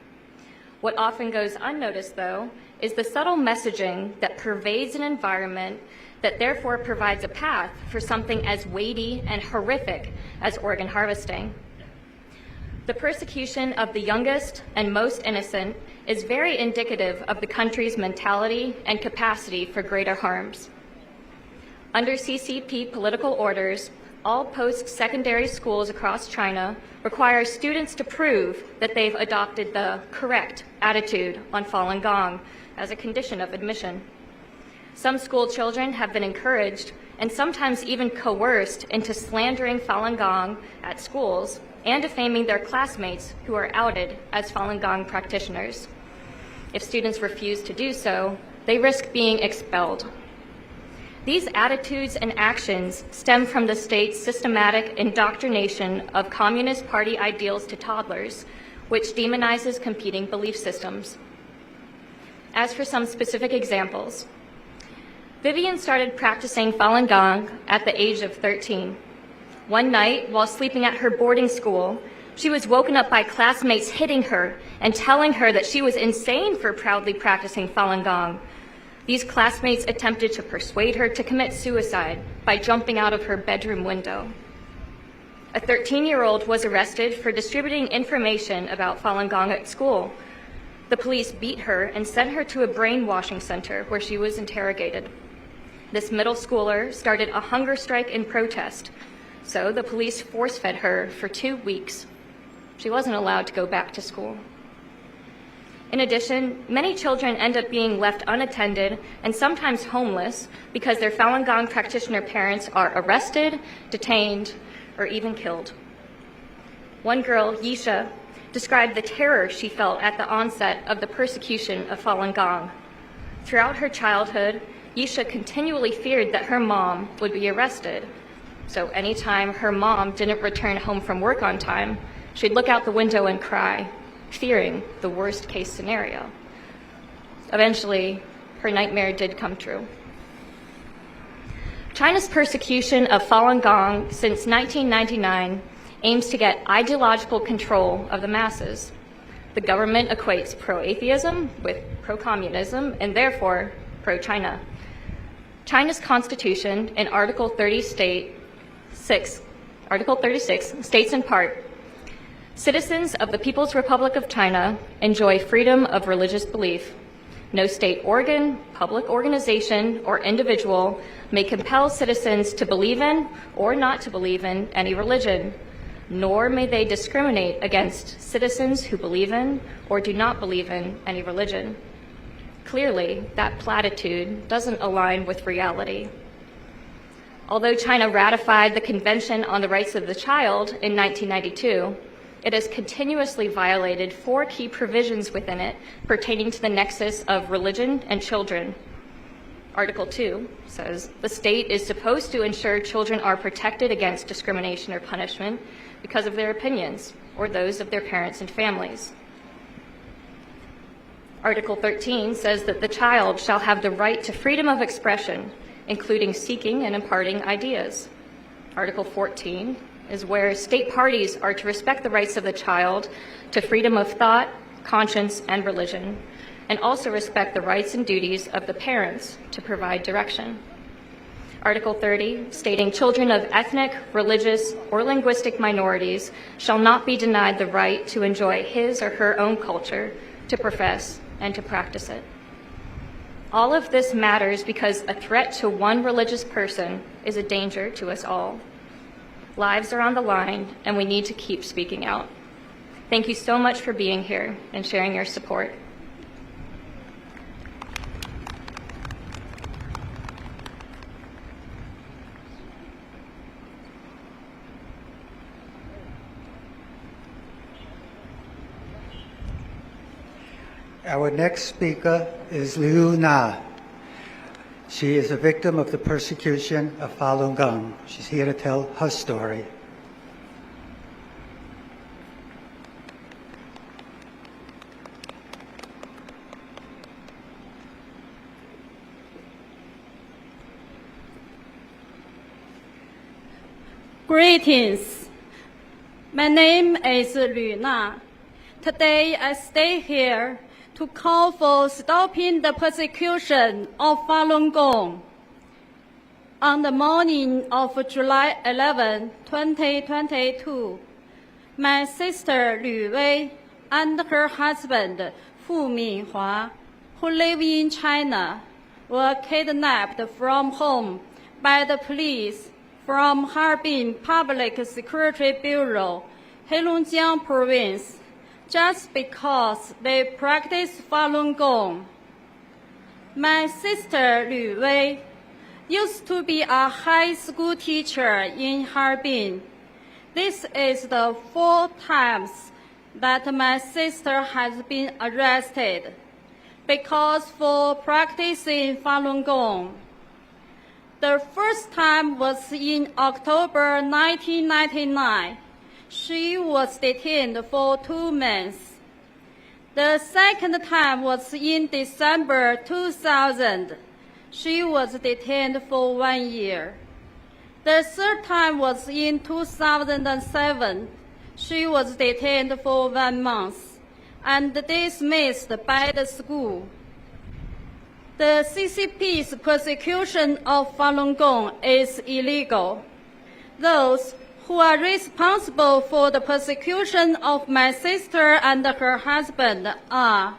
What often goes unnoticed, though, is the subtle messaging that pervades an environment that therefore provides a path for something as weighty and horrific as organ harvesting. The persecution of the youngest and most innocent is very indicative of the country's mentality and capacity for greater harms. Under CCP political orders, all post-secondary schools across China require students to prove that they've adopted the correct attitude on Falun Gong as a condition of admission. Some school children have been encouraged and sometimes even coerced into slandering Falun Gong at schools and defaming their classmates who are outed as Falun Gong practitioners. If students refuse to do so, they risk being expelled. These attitudes and actions stem from the state's systematic indoctrination of Communist Party ideals to toddlers, which demonizes competing belief systems. As for some specific examples, Vivian started practicing Falun Gong at the age of 13. One night, while sleeping at her boarding school, she was woken up by classmates hitting her and telling her that she was insane for proudly practicing Falun Gong. These classmates attempted to persuade her to commit suicide by jumping out of her bedroom window. A 13-year-old was arrested for distributing information about Falun Gong at school. The police beat her and sent her to a brainwashing center where she was interrogated. This middle schooler started a hunger strike in protest, so the police force-fed her for 2 weeks. She wasn't allowed to go back to school. In addition, many children end up being left unattended and sometimes homeless because their Falun Gong practitioner parents are arrested, detained, or even killed. One girl, Yisha, described the terror she felt at the onset of the persecution of Falun Gong. Throughout her childhood, Yisha continually feared that her mom would be arrested. So anytime her mom didn't return home from work on time, she'd look out the window and cry, fearing the worst case scenario. Eventually, her nightmare did come true. China's persecution of Falun Gong since 1999 aims to get ideological control of the masses. The government equates pro-atheism with pro-communism and therefore pro-China. China's constitution in Article 36 states in part, citizens of the People's Republic of China enjoy freedom of religious belief. No state organ, public organization, or individual may compel citizens to believe in or not to believe in any religion, nor may they discriminate against citizens who believe in or do not believe in any religion. Clearly, that platitude doesn't align with reality. Although China ratified the Convention on the Rights of the Child in 1992, it has continuously violated 4 key provisions within it pertaining to the nexus of religion and children. Article 2 says the state is supposed to ensure children are protected against discrimination or punishment because of their opinions or those of their parents and families. Article 13 says that the child shall have the right to freedom of expression, including seeking and imparting ideas. Article 14 is where state parties are to respect the rights of the child to freedom of thought, conscience, and religion, and also respect the rights and duties of the parents to provide direction. Article 30, stating children of ethnic, religious, or linguistic minorities shall not be denied the right to enjoy his or her own culture, to profess, and to practice it. All of this matters because a threat to one religious person is a danger to us all. Lives are on the line, and we need to keep speaking out. Thank you so much for being here and sharing your support. Our next speaker is Liu Na. She is a victim of the persecution of Falun Gong. She's here to tell her story. Greetings. My name is Liu Na. Today I stay here to call for stopping the persecution of Falun Gong. On the morning of July 11, 2022, my sister Lü Wei and her husband Fu Minhua, who live in China, were kidnapped from home by the police from Harbin Public Security Bureau, Heilongjiang Province, just because they practice Falun Gong. My sister Lü Wei used to be a high school teacher in Harbin. This is the 4th time that my sister has been arrested because for practicing Falun Gong. The first time was in October 1999. She was detained for 2 months. The second time was in December 2000. She was detained for 1 year. The third time was in 2007. She was detained for 1 month and dismissed by the school. The CCP's persecution of Falun Gong is illegal. Those who are responsible for the persecution of my sister and her husband are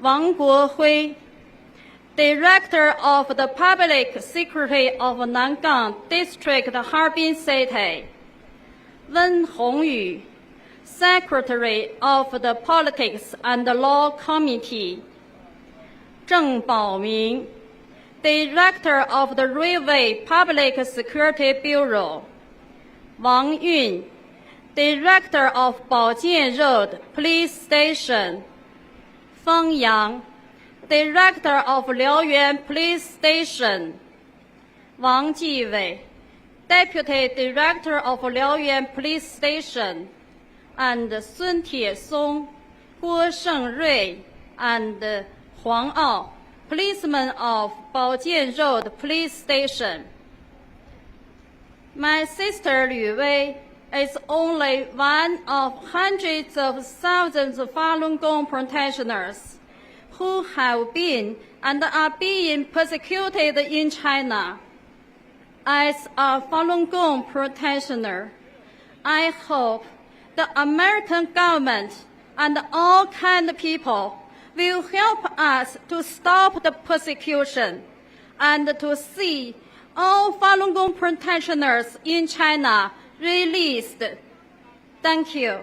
Wang Guohui, Director of the Public Security of Nangang District, Harbin City; Wen Hongyu, Secretary of the Politics and Law Committee; Zheng Baoming, Director of the Railway Public Security Bureau; Wang Yun, Director of Baojian Road Police Station; Feng Yang, Director of Liaoyuan Police Station; Wang Jiwei, Deputy Director of Liaoyuan Police Station; and Sun Tiesong, Guo Shengrui, and Huang Ao, policeman of Baojian Road Police Station. My sister Lü Wei is only one of hundreds of thousands of Falun Gong practitioners who have been and are being persecuted in China. As a Falun Gong practitioner, I hope the American government and all kind of people will help us to stop the persecution and to see all Falun Gong practitioners in China released. Thank you.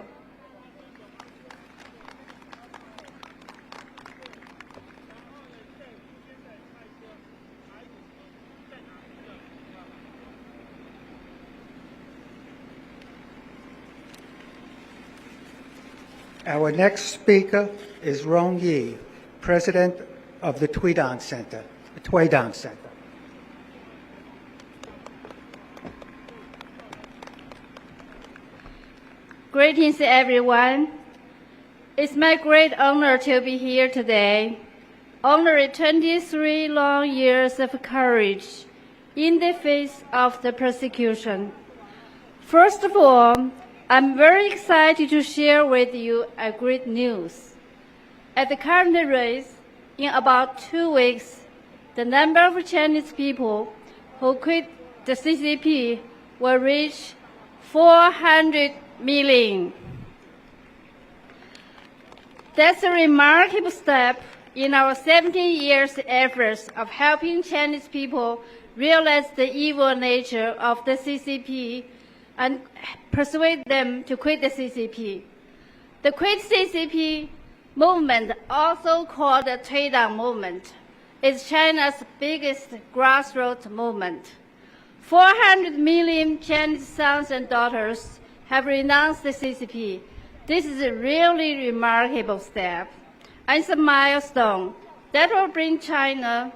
Our next speaker is Rong Yi, President of the Tuidang Center. Greetings, everyone. It's my great honor to be here today, honoring 23 long years of courage in the face of the persecution. First of all, I'm very excited to share with you a great news. At the current rate, in about 2 weeks, the number of Chinese people who quit the CCP will reach 400 million. That's a remarkable step in our 17 years efforts of helping Chinese people realize the evil nature of the CCP and persuade them to quit the CCP. The Quit CCP movement, also called the Tuidang movement, is China's biggest grassroots movement. 400 million Chinese sons and daughters have renounced the CCP. This is a really remarkable step, and it's a milestone that will bring China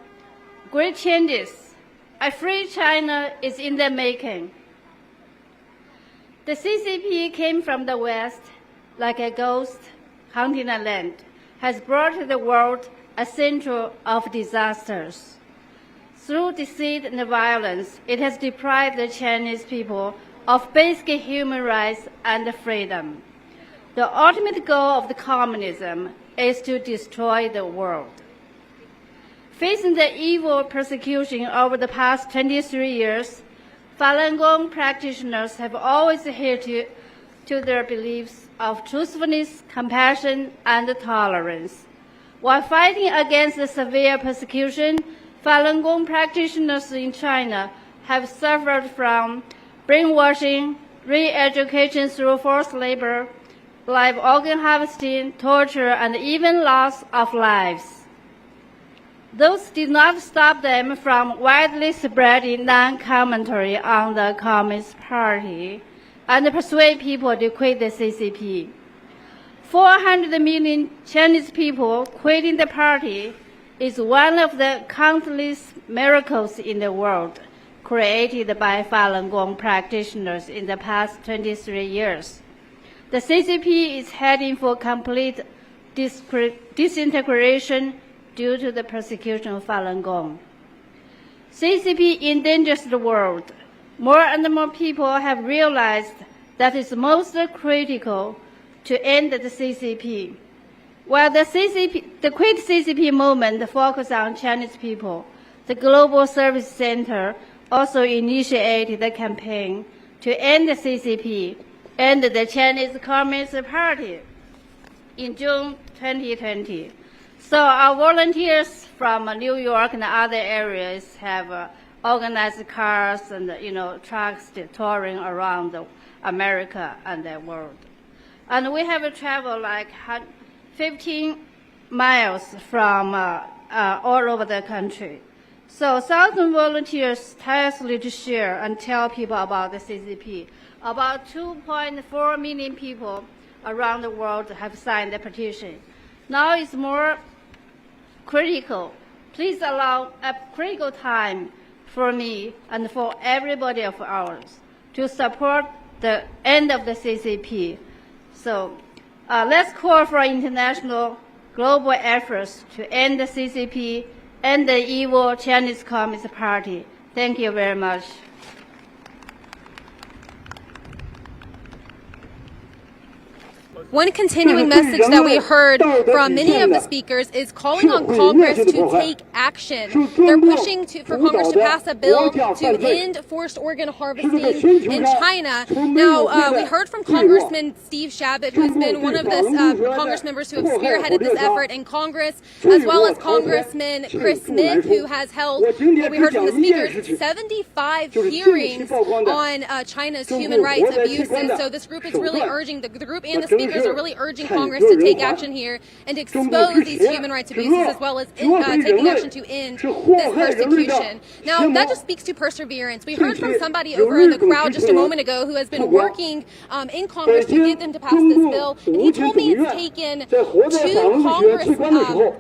great changes. A free China is in the making. The CCP came from the West like a ghost haunting a land, has brought to the world a century of disasters. Through deceit and violence, it has deprived the Chinese people of basic human rights and freedom. The ultimate goal of the communism is to destroy the world. Facing the evil persecution over the past 23 years, Falun Gong practitioners have always adhered to their beliefs of truthfulness, compassion, and tolerance. While fighting against the severe persecution, Falun Gong practitioners in China have suffered from brainwashing, re-education through forced labor, live organ harvesting, torture, and even loss of lives. Those did not stop them from widely spreading non-commentary on the Communist Party and persuade people to quit the CCP. 400 million Chinese people quitting the party is one of the countless miracles in the world created by Falun Gong practitioners in the past 23 years. The CCP is heading for complete disintegration due to the persecution of Falun Gong. CCP endangers the world. More and more people have realized that it's most critical to end the CCP. While the Quit CCP movement focuses on Chinese people, the Global Service Center also initiated the campaign to end the CCP and the Chinese Communist Party in June 2020. So our volunteers from New York and other areas have organized cars and trucks touring around America and the world. And we have traveled like 15 miles from all over the country. So 1,000 volunteers tirelessly to share and tell people about the CCP. About 2.4 million people around the world have signed the petition. Now it's more critical. Please allow a critical time for me and for everybody of ours to support the end of the CCP. So let's call for international global efforts to end the CCP and the evil Chinese Communist Party. Thank you very much. One continuing message that we heard from many of the speakers is calling on Congress to take action. They're pushing for Congress to pass a bill to end forced organ harvesting in China. Now, we heard from Congressman Steve Chabot, who's been one of the Congress members who have spearheaded this effort in Congress, as well as Congressman Chris Smith, who has held, what we heard from the speakers, 75 hearings on China's human rights abuses. So this group is really urging, the group and the speakers are really urging Congress to take action here and to expose these human rights abuses, as well as taking action to end this persecution. Now, that just speaks to perseverance. We heard from somebody over in the crowd just a moment ago who has been working in Congress to get them to pass this bill, and he told me it's taken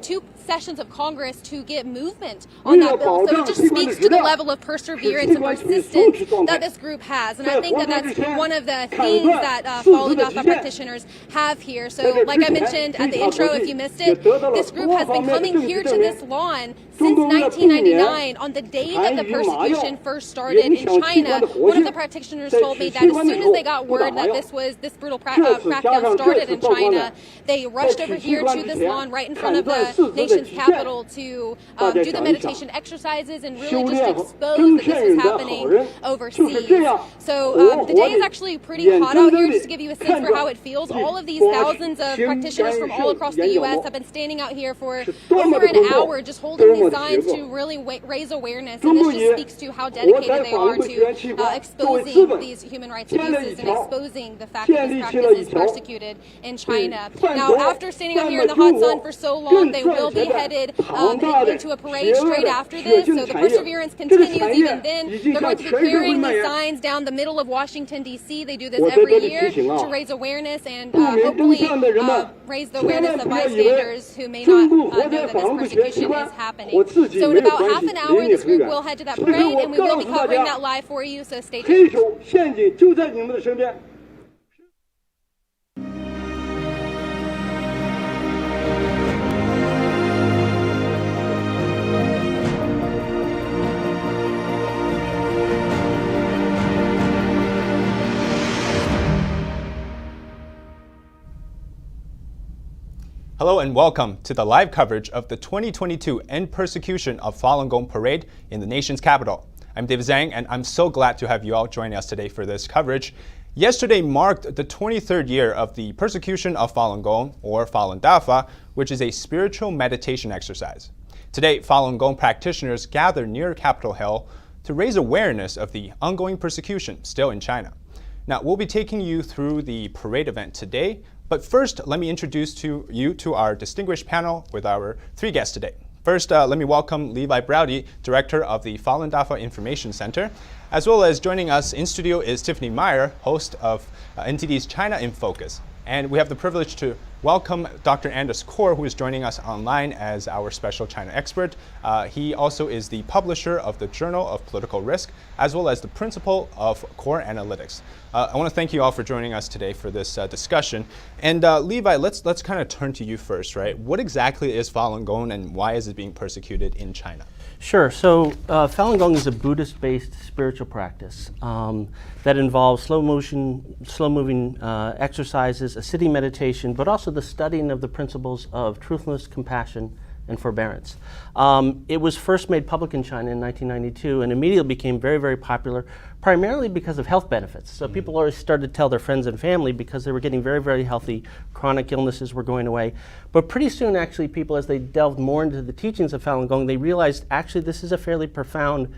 two sessions of Congress to get movement on that bill. So it just speaks to the level of perseverance and persistence that this group has. And I think that that's one of the things that Falun Dafa practitioners have here. So like I mentioned at the intro, if you missed it, this group has been coming here to this lawn since 1999 on the day that the persecution first started in China. One of the practitioners told me that as soon as they got word that this brutal crackdown started in China, they rushed over here to this lawn right in front of the nation's capital to do the meditation exercises and really just expose that this was happening overseas. So the day is actually pretty hot out here. Just to give you a sense for how it feels, all of these thousands of practitioners from all across the U.S. have been standing out here for over an hour just holding these signs to really raise awareness. And this just speaks to how dedicated they are to exposing these human rights abuses and exposing the fact that this practice is persecuted in China. Now, after standing out here in the hot sun for so long, they will be headed into a parade straight after this. So the perseverance continues even then. They're going to be carrying these signs down the middle of Washington, D.C. They do this every year to raise awareness and hopefully raise the awareness of bystanders who may not know that this persecution is happening. So in about half an hour, this group will head to that parade, and we will be covering that live for you, so stay tuned. Hello and welcome to the live coverage of the 2022 End Persecution of Falun Gong Parade in the nation's capital. I'm David Zhang, and I'm so glad to have you all join us today for this coverage. Yesterday marked the 23rd year of the persecution of Falun Gong, or Falun Dafa, which is a spiritual meditation exercise. Today, Falun Gong practitioners gather near Capitol Hill to raise awareness of the ongoing persecution still in China. Now, we'll be taking you through the parade event today, but first, let me introduce you to our distinguished panel with our three guests today. First, let me welcome Levi Browdy, Director of the Falun Dafa Information Center. As well as joining us in studio is Tiffany Meyer, host of NTD's China in Focus. And we have the privilege to welcome Dr. Anders Kaur, who is joining us online as our special China expert. He also is the publisher of the Journal of Political Risk, as well as the principal of Core Analytics. I want to thank you all for joining us today for this discussion. And Levi, let's kind of turn to you first, right? What exactly is Falun Gong and why is it being persecuted in China? Sure. So Falun Gong is a Buddhist-based spiritual practice that involves slow-moving exercises, a sitting meditation, but also the studying of the principles of truthfulness, compassion, and forbearance. It was first made public in China in 1992 and immediately became very, very popular, primarily because of health benefits. So people always started to tell their friends and family because they were getting very, very healthy, chronic illnesses were going away. But pretty soon, actually, people, as they delved more into the teachings of Falun Gong, they realized, actually, this is a fairly profound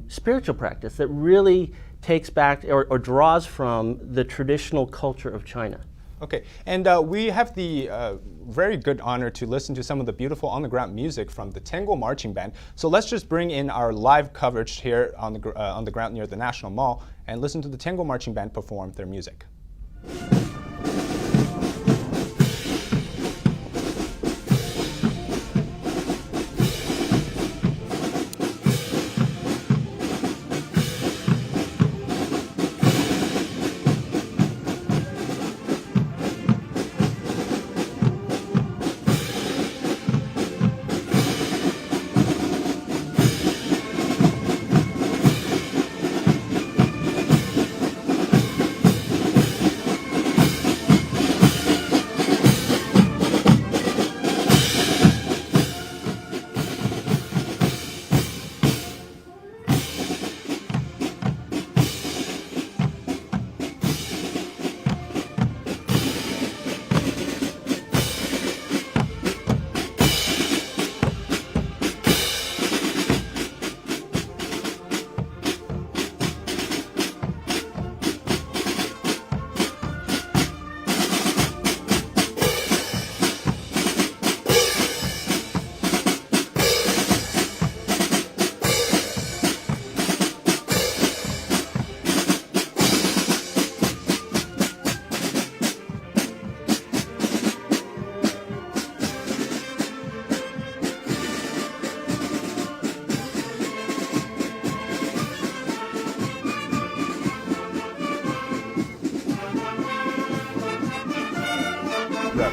spiritual practice that really takes back or draws from the traditional culture of China. Okay, and we have the very good honor to listen to some of the beautiful on-the-ground music from the Tango Marching Band. So let's just bring in our live coverage here on the ground near the National Mall and listen to the Tango Marching Band perform their music.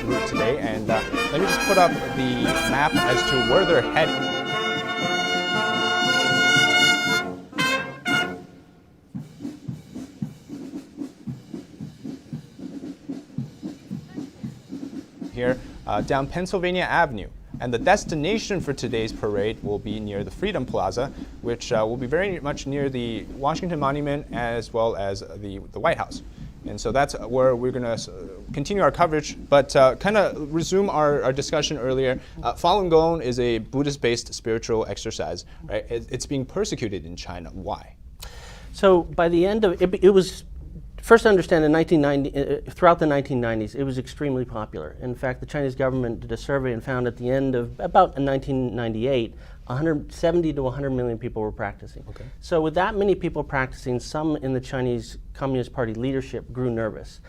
Route today, and let me just put up the map as to where they're heading. Here down Pennsylvania Avenue. And the destination for today's parade will be near the Freedom Plaza, which will be very much near the Washington Monument as well as the White House. And so that's where we're going to continue our coverage, but kind of resume our discussion earlier. Falun Gong is a Buddhist-based spiritual exercise, right? It's being persecuted in China. Why? So by the end of it was first to understand in 1990, throughout the 1990s, it was extremely popular. In fact, the Chinese government did a survey and found at the end of about 1998, 170 to 100 million people were practicing. Okay. So with that many people practicing, some in the Chinese Communist Party leadership grew nervous.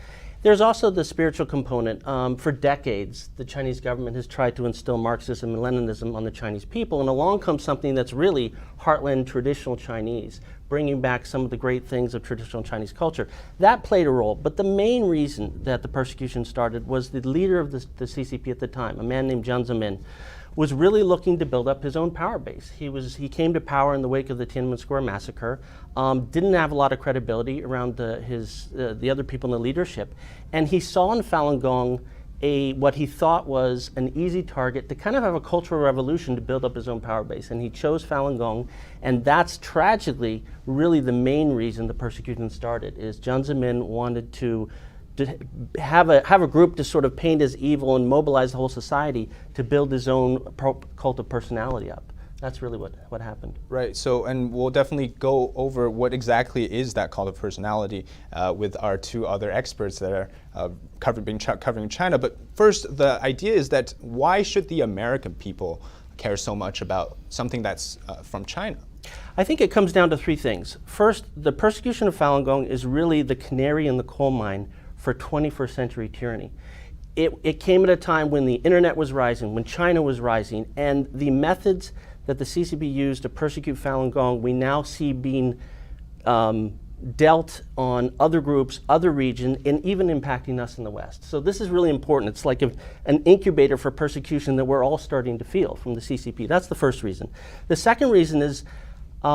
There's also the spiritual component. For decades, the Chinese government has tried to instill Marxism and Leninism on the Chinese people, and along comes something that's really heartland traditional Chinese, bringing back some of the great things of traditional Chinese culture. That played a role, but the main reason that the persecution started was the leader of the CCP at the time, a man named Jiang Zemin, was really looking to build up his own power base. He came to power in the wake of the Tiananmen Square massacre, didn't have a lot of credibility around the other people in the leadership, and he saw in Falun Gong what he thought was an easy target to kind of have a cultural revolution to build up his own power base. And he chose Falun Gong, and that's tragically really the main reason the persecution started, is Jiang Zemin wanted to have a group to sort of paint as evil and mobilize the whole society to build his own cult of personality up. That's really what happened. Right. So, and we'll definitely go over what exactly is that cult of personality with our two other experts that are covering China. But first, the idea is that why should the American people care so much about something that's from China? I think it comes down to three things. First, the persecution of Falun Gong is really the canary in the coal mine for 21st century tyranny. It came at a time when the internet was rising, when China was rising, and the methods that the CCP used to persecute Falun Gong, we now see being dealt on other groups, other regions, and even impacting us in the West. So this is really important. It's like an incubator for persecution that we're all starting to feel from the CCP. That's the first reason. The second reason is the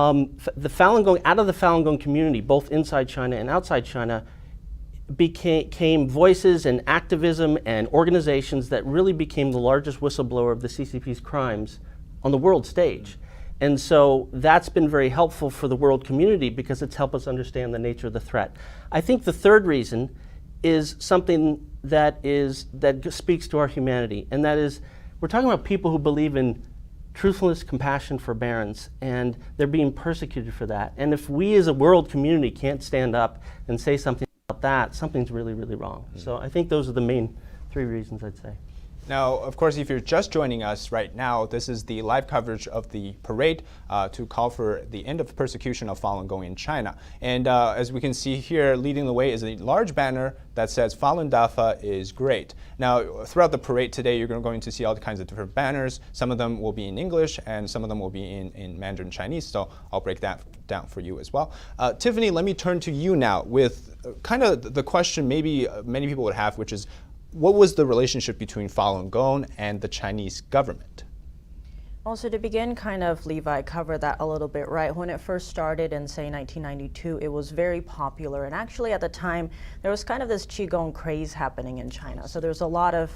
Falun Gong, out of the Falun Gong community, both inside China and outside China, came voices and activism and organizations that really became the largest whistleblower of the CCP's crimes on the world stage. And so that's been very helpful for the world community because it's helped us understand the nature of the threat. I think the third reason is something that speaks to our humanity, and that is we're talking about people who believe in truthfulness, compassion, forbearance, and they're being persecuted for that. And if we as a world community can't stand up and say something about that, something's really, really wrong. So I think those are the main three reasons, I'd say. Now, of course, if you're just joining us right now, this is the live coverage of the parade to call for the end of persecution of Falun Gong in China. And as we can see here, leading the way is a large banner that says Falun Dafa is great. Now, throughout the parade today, you're going to see all kinds of different banners. Some of them will be in English, and some of them will be in Mandarin Chinese, so I'll break that down for you as well. Tiffany, let me turn to you now with kind of the question maybe many people would have, which is, what was the relationship between Falun Gong and the Chinese government? Also, to begin, kind of, Levi covered that a little bit, right? When it first started in, say, 1992, it was very popular. And actually, at the time, there was kind of this Qigong craze happening in China. So there's a lot of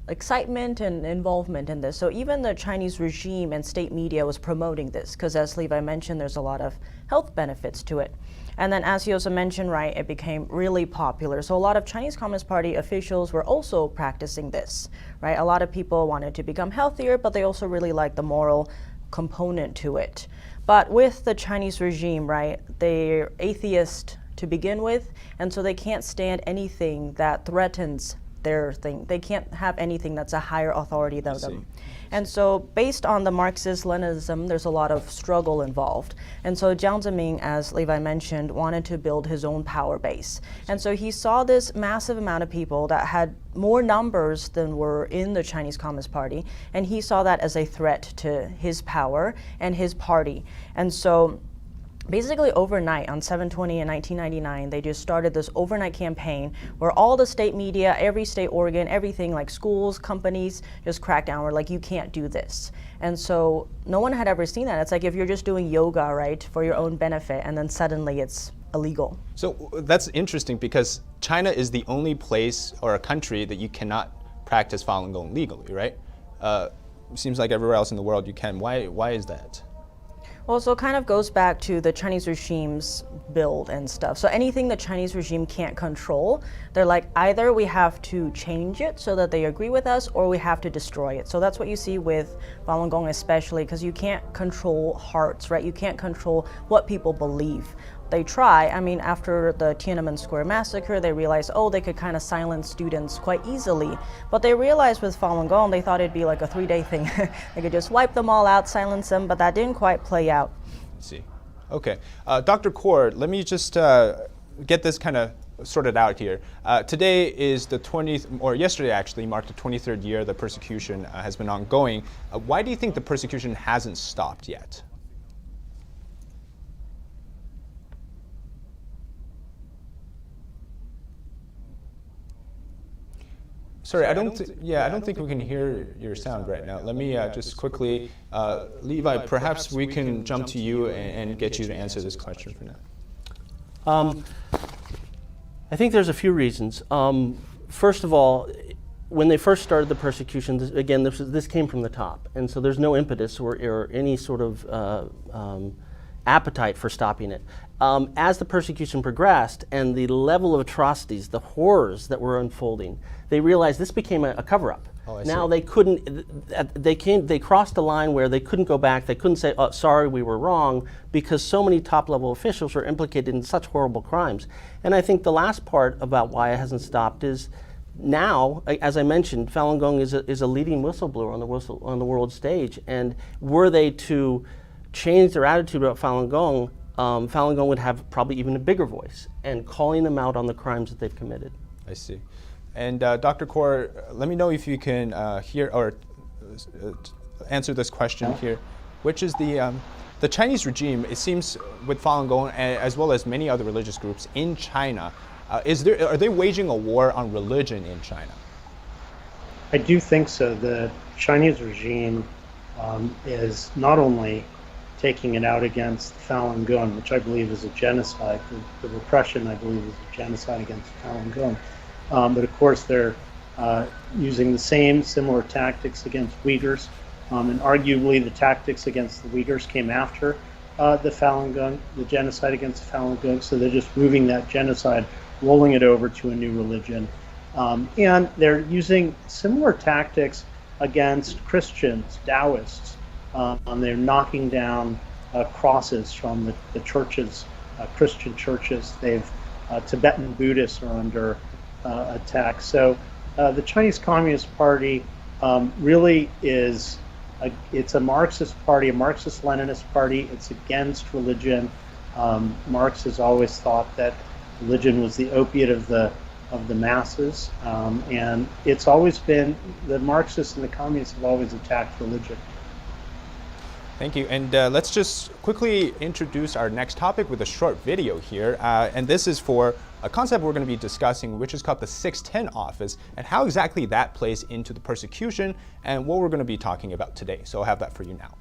excitement and involvement in this. So even the Chinese regime and state media was promoting this, because as Levi mentioned, there's a lot of health benefits to it. And then, as he also mentioned, right, it became really popular. So a lot of Chinese Communist Party officials were also practicing this, right? A lot of people wanted to become healthier, but they also really liked the moral component to it. But with the Chinese regime, right, they're atheist to begin with, and so they can't stand anything that threatens their thing. They can't have anything that's a higher authority than them. And so based on the Marxist-Leninism, there's a lot of struggle involved. And so Jiang Zemin, as Levi mentioned, wanted to build his own power base. And so he saw this massive amount of people that had more numbers than were in the Chinese Communist Party, and he saw that as a threat to his power and his party. And so basically overnight, on 7/20 in 1999, they just started this overnight campaign where all the state media, every state organ, everything like schools, companies, just cracked down. We're like, you can't do this. And so no one had ever seen that. It's like if you're just doing yoga, right, for your own benefit, and then suddenly it's illegal. So that's interesting because China is the only place or a country that you cannot practice Falun Gong legally, right? seems like everywhere else in the world you can. Why is that? Well, so it kind of goes back to the Chinese regime's build and stuff. So anything the Chinese regime can't control, they're like, either we have to change it so that they agree with us, or we have to destroy it. So that's what you see with Falun Gong especially, because you can't control hearts, right? You can't control what people believe. They try. I mean, after the Tiananmen Square massacre, they realized, oh, they could kind of silence students quite easily. But they realized with Falun Gong, they thought it'd be like a 3-day thing. They could just wipe them all out, silence them, but that didn't quite play out. I see. Okay. Dr. Kaur, let me just get this kind of sorted out here. Today is the 20th, or yesterday actually, marked the 23rd year the persecution has been ongoing. Why do you think the persecution hasn't stopped yet? Sorry, I don't think we can hear your sound right now. Let me just quickly, Levi, perhaps we can jump to you and get you to answer this question for now. I think there's a few reasons. First of all, when they first started the persecution, this came from the top, and so there's no impetus or any sort of appetite for stopping it. As the persecution progressed and the level of atrocities, the horrors that were unfolding, they realized this became a cover-up. Oh, now they couldn't, they crossed a line where they couldn't go back, they couldn't say, oh, sorry, we were wrong, because so many top-level officials were implicated in such horrible crimes. And I think the last part about why it hasn't stopped is now, as I mentioned, Falun Gong is a leading whistleblower on the world stage, and were they to change their attitude about Falun Gong, Falun Gong would have probably even a bigger voice and calling them out on the crimes that they've committed. I see. And Dr. Kaur, let me know if you can hear or answer this question here, which is the Chinese regime, it seems with Falun Gong as well as many other religious groups in China, are they waging a war on religion in China? I do think so. The Chinese regime is not only taking it out against Falun Gong, which I believe is a genocide. The repression, I believe, is a genocide against Falun Gong. But of course, they're using the similar tactics against Uyghurs, and arguably the tactics against the Uyghurs came after the Falun Gong, the genocide against the Falun Gong. So they're just moving that genocide, rolling it over to a new religion, and they're using similar tactics against Christians, Taoists. They're knocking down crosses from the churches, Christian churches. Tibetan Buddhists are under attack. So the Chinese Communist Party really is it's a Marxist party, a Marxist-Leninist party. It's against religion. Marx has always thought that religion was the opiate of the masses, and it's always been the Marxists and the communists have always attacked religion. Thank you. And let's just quickly introduce our next topic with a short video here. And this is for a concept we're going to be discussing, which is called the 610 office, and how exactly that plays into the persecution and what we're going to be talking about today. So I'll have that for you now.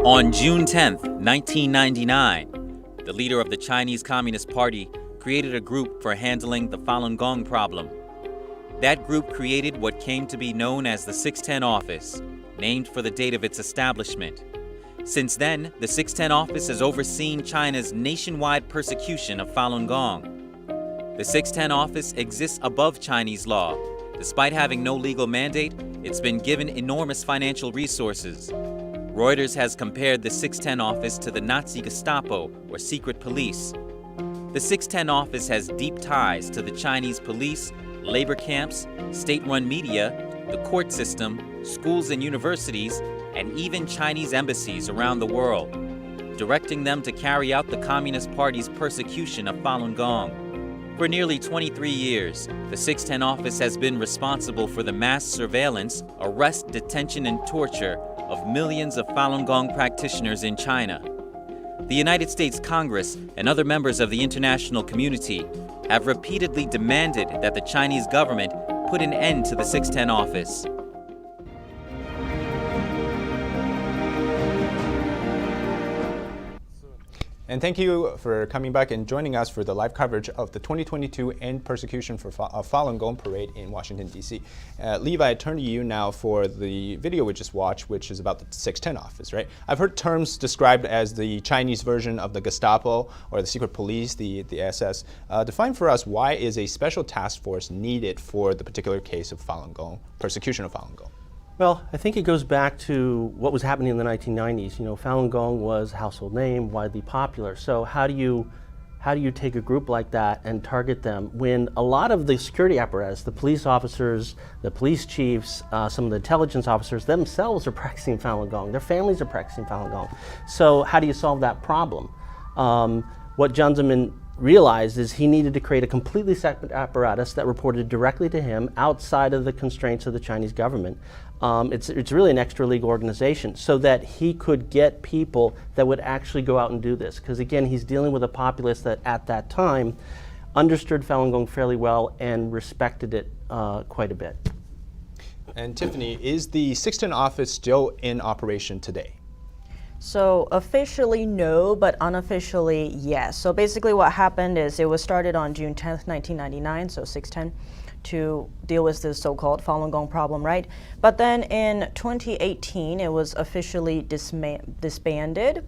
On June 10th, 1999, the leader of the Chinese Communist Party created a group for handling the Falun Gong problem. That group created what came to be known as the 610 office, named for the date of its establishment. Since then, the 610 office has overseen China's nationwide persecution of Falun Gong. The 610 office exists above Chinese law. Despite having no legal mandate, it's been given enormous financial resources. Reuters has compared the 610 office to the Nazi Gestapo, or secret police. The 610 office has deep ties to the Chinese police, labor camps, state-run media, the court system, schools and universities, and even Chinese embassies around the world, directing them to carry out the Communist Party's persecution of Falun Gong. For nearly 23 years, the 610 office has been responsible for the mass surveillance, arrest, detention, and torture of millions of Falun Gong practitioners in China. The United States Congress and other members of the international community have repeatedly demanded that the Chinese government put an end to the 610 office. And thank you for coming back and joining us for the live coverage of the 2022 End Persecution for Falun Gong Parade in Washington, D.C. Levi, I turn to you now for the video we just watched, which is about the 610 office, right? I've heard terms described as the Chinese version of the Gestapo or the secret police, the SS. Define for us, why is a special task force needed for the particular case of Falun Gong, persecution of Falun Gong? Well, I think it goes back to what was happening in the 1990s. You know, Falun Gong was a household name, widely popular. So how do you take a group like that and target them when a lot of the security apparatus, the police officers, the police chiefs, some of the intelligence officers themselves are practicing Falun Gong. Their families are practicing Falun Gong. So how do you solve that problem? What Jiang Zemin realized is he needed to create a completely separate apparatus that reported directly to him outside of the constraints of the Chinese government. It's really an extra legal organization so that he could get people that would actually go out and do this. Because again, he's dealing with a populace that at that time understood Falun Gong fairly well and respected it quite a bit. And Tiffany, is the 610 office still in operation today? So officially no, but unofficially yes. So basically what happened is it was started on June 10th, 1999, so 610, to deal with this so-called Falun Gong problem, right? But then in 2018, it was officially disbanded.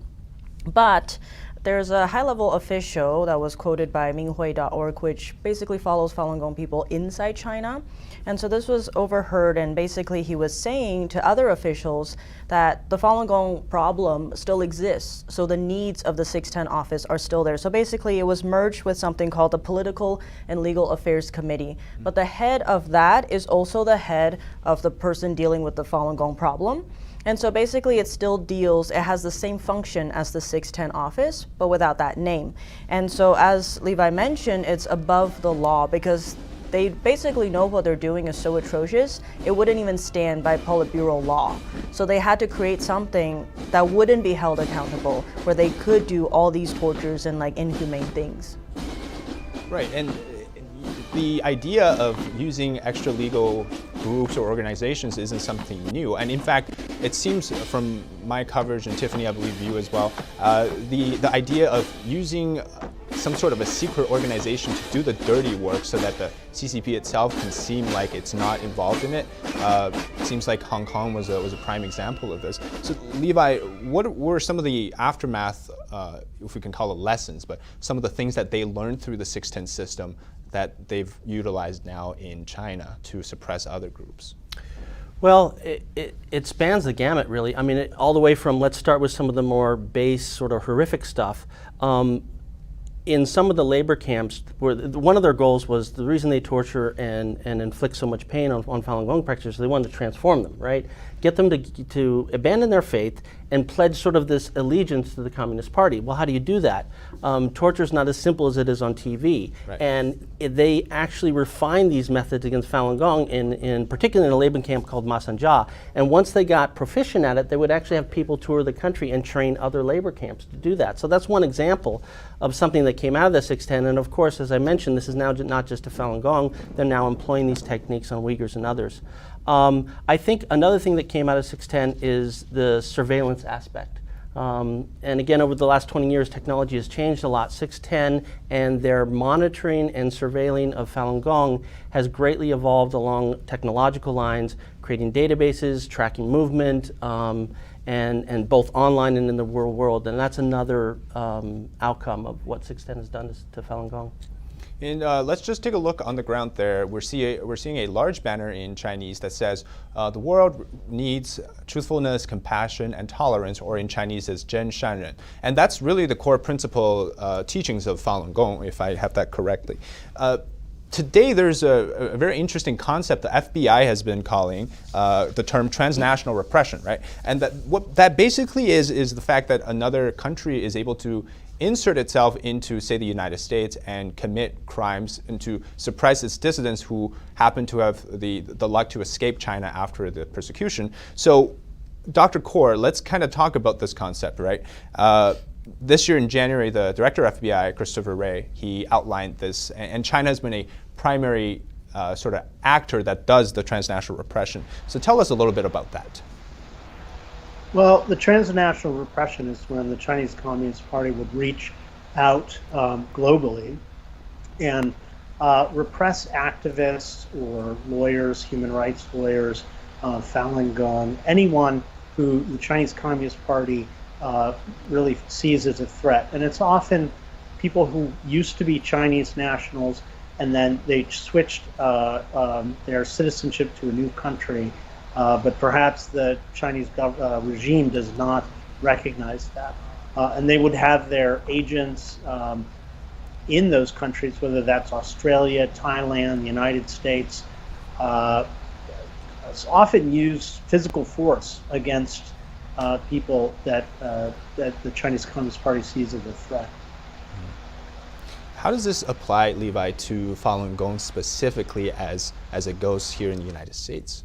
But there's a high-level official that was quoted by Minghui.org, which basically follows Falun Gong people inside China. And so this was overheard, and basically he was saying to other officials that the Falun Gong problem still exists, so the needs of the 610 office are still there. So basically it was merged with something called the Political and Legal Affairs Committee. But the head of that is also the head of the person dealing with the Falun Gong problem. And so basically it still deals, it has the same function as the 610 office, but without that name. And so as Levi mentioned, it's above the law because they basically know what they're doing is so atrocious, it wouldn't even stand by Politburo law. So they had to create something that wouldn't be held accountable, where they could do all these tortures and like inhumane things. Right, and the idea of using extra legal groups or organizations isn't something new. And in fact, it seems from my coverage, and Tiffany, I believe you as well, the idea of using some sort of a secret organization to do the dirty work so that the CCP itself can seem like it's not involved in it. Seems like Hong Kong was a prime example of this. So Levi, what were some of the aftermath, if we can call it lessons, but some of the things that they learned through the 610 system that they've utilized now in China to suppress other groups? Well, it spans the gamut, really. I mean, all the way from, let's start with some of the more base, sort of horrific stuff. In some of the labor camps, one of their goals was, the reason they torture and inflict so much pain on Falun Gong practitioners, they wanted to transform them, right? Get them to abandon their faith and pledge sort of this allegiance to the Communist Party. Well, how do you do that? Torture is not as simple as it is on TV. Right. And they actually refined these methods against Falun Gong, particularly in a labor camp called Masanja. And once they got proficient at it, they would actually have people tour the country and train other labor camps to do that. So that's one example of something that came out of the 610. And of course, as I mentioned, this is now not just a Falun Gong. They're now employing these techniques on Uyghurs and others. I think another thing that came out of 610 is the surveillance aspect. And again, over the last 20 years, technology has changed a lot. 610 and their monitoring and surveilling of Falun Gong has greatly evolved along technological lines, creating databases, tracking movement, and both online and in the real world. And that's another outcome of what 610 has done to Falun Gong. And let's just take a look on the ground there. We're seeing a large banner in Chinese that says, the world needs truthfulness, compassion, and tolerance, or in Chinese as Zhen Shanren. And that's really the core principle teachings of Falun Gong, if I have that correctly. Today, there's a very interesting concept the FBI has been calling the term transnational repression, right? And what that basically is the fact that another country is able to insert itself into, say, the United States and commit crimes and to suppress its dissidents who happen to have the luck to escape China after the persecution. So, Dr. Kaur, let's kind of talk about this concept, right? This year in January, the director of FBI, Christopher Wray, he outlined this, and China has been a primary sort of actor that does the transnational repression. So tell us a little bit about that. Well, the transnational repression is when the Chinese Communist Party would reach out globally and repress activists or lawyers, human rights lawyers, Falun Gong, anyone who the Chinese Communist Party really sees as a threat. And it's often people who used to be Chinese nationals and then they switched their citizenship to a new country, but perhaps the Chinese regime does not recognize that. And they would have their agents in those countries, whether that's Australia, Thailand, the United States, often use physical force against people that the Chinese Communist Party sees as a threat. How does this apply, Levi, to Falun Gong specifically as it goes here in the United States?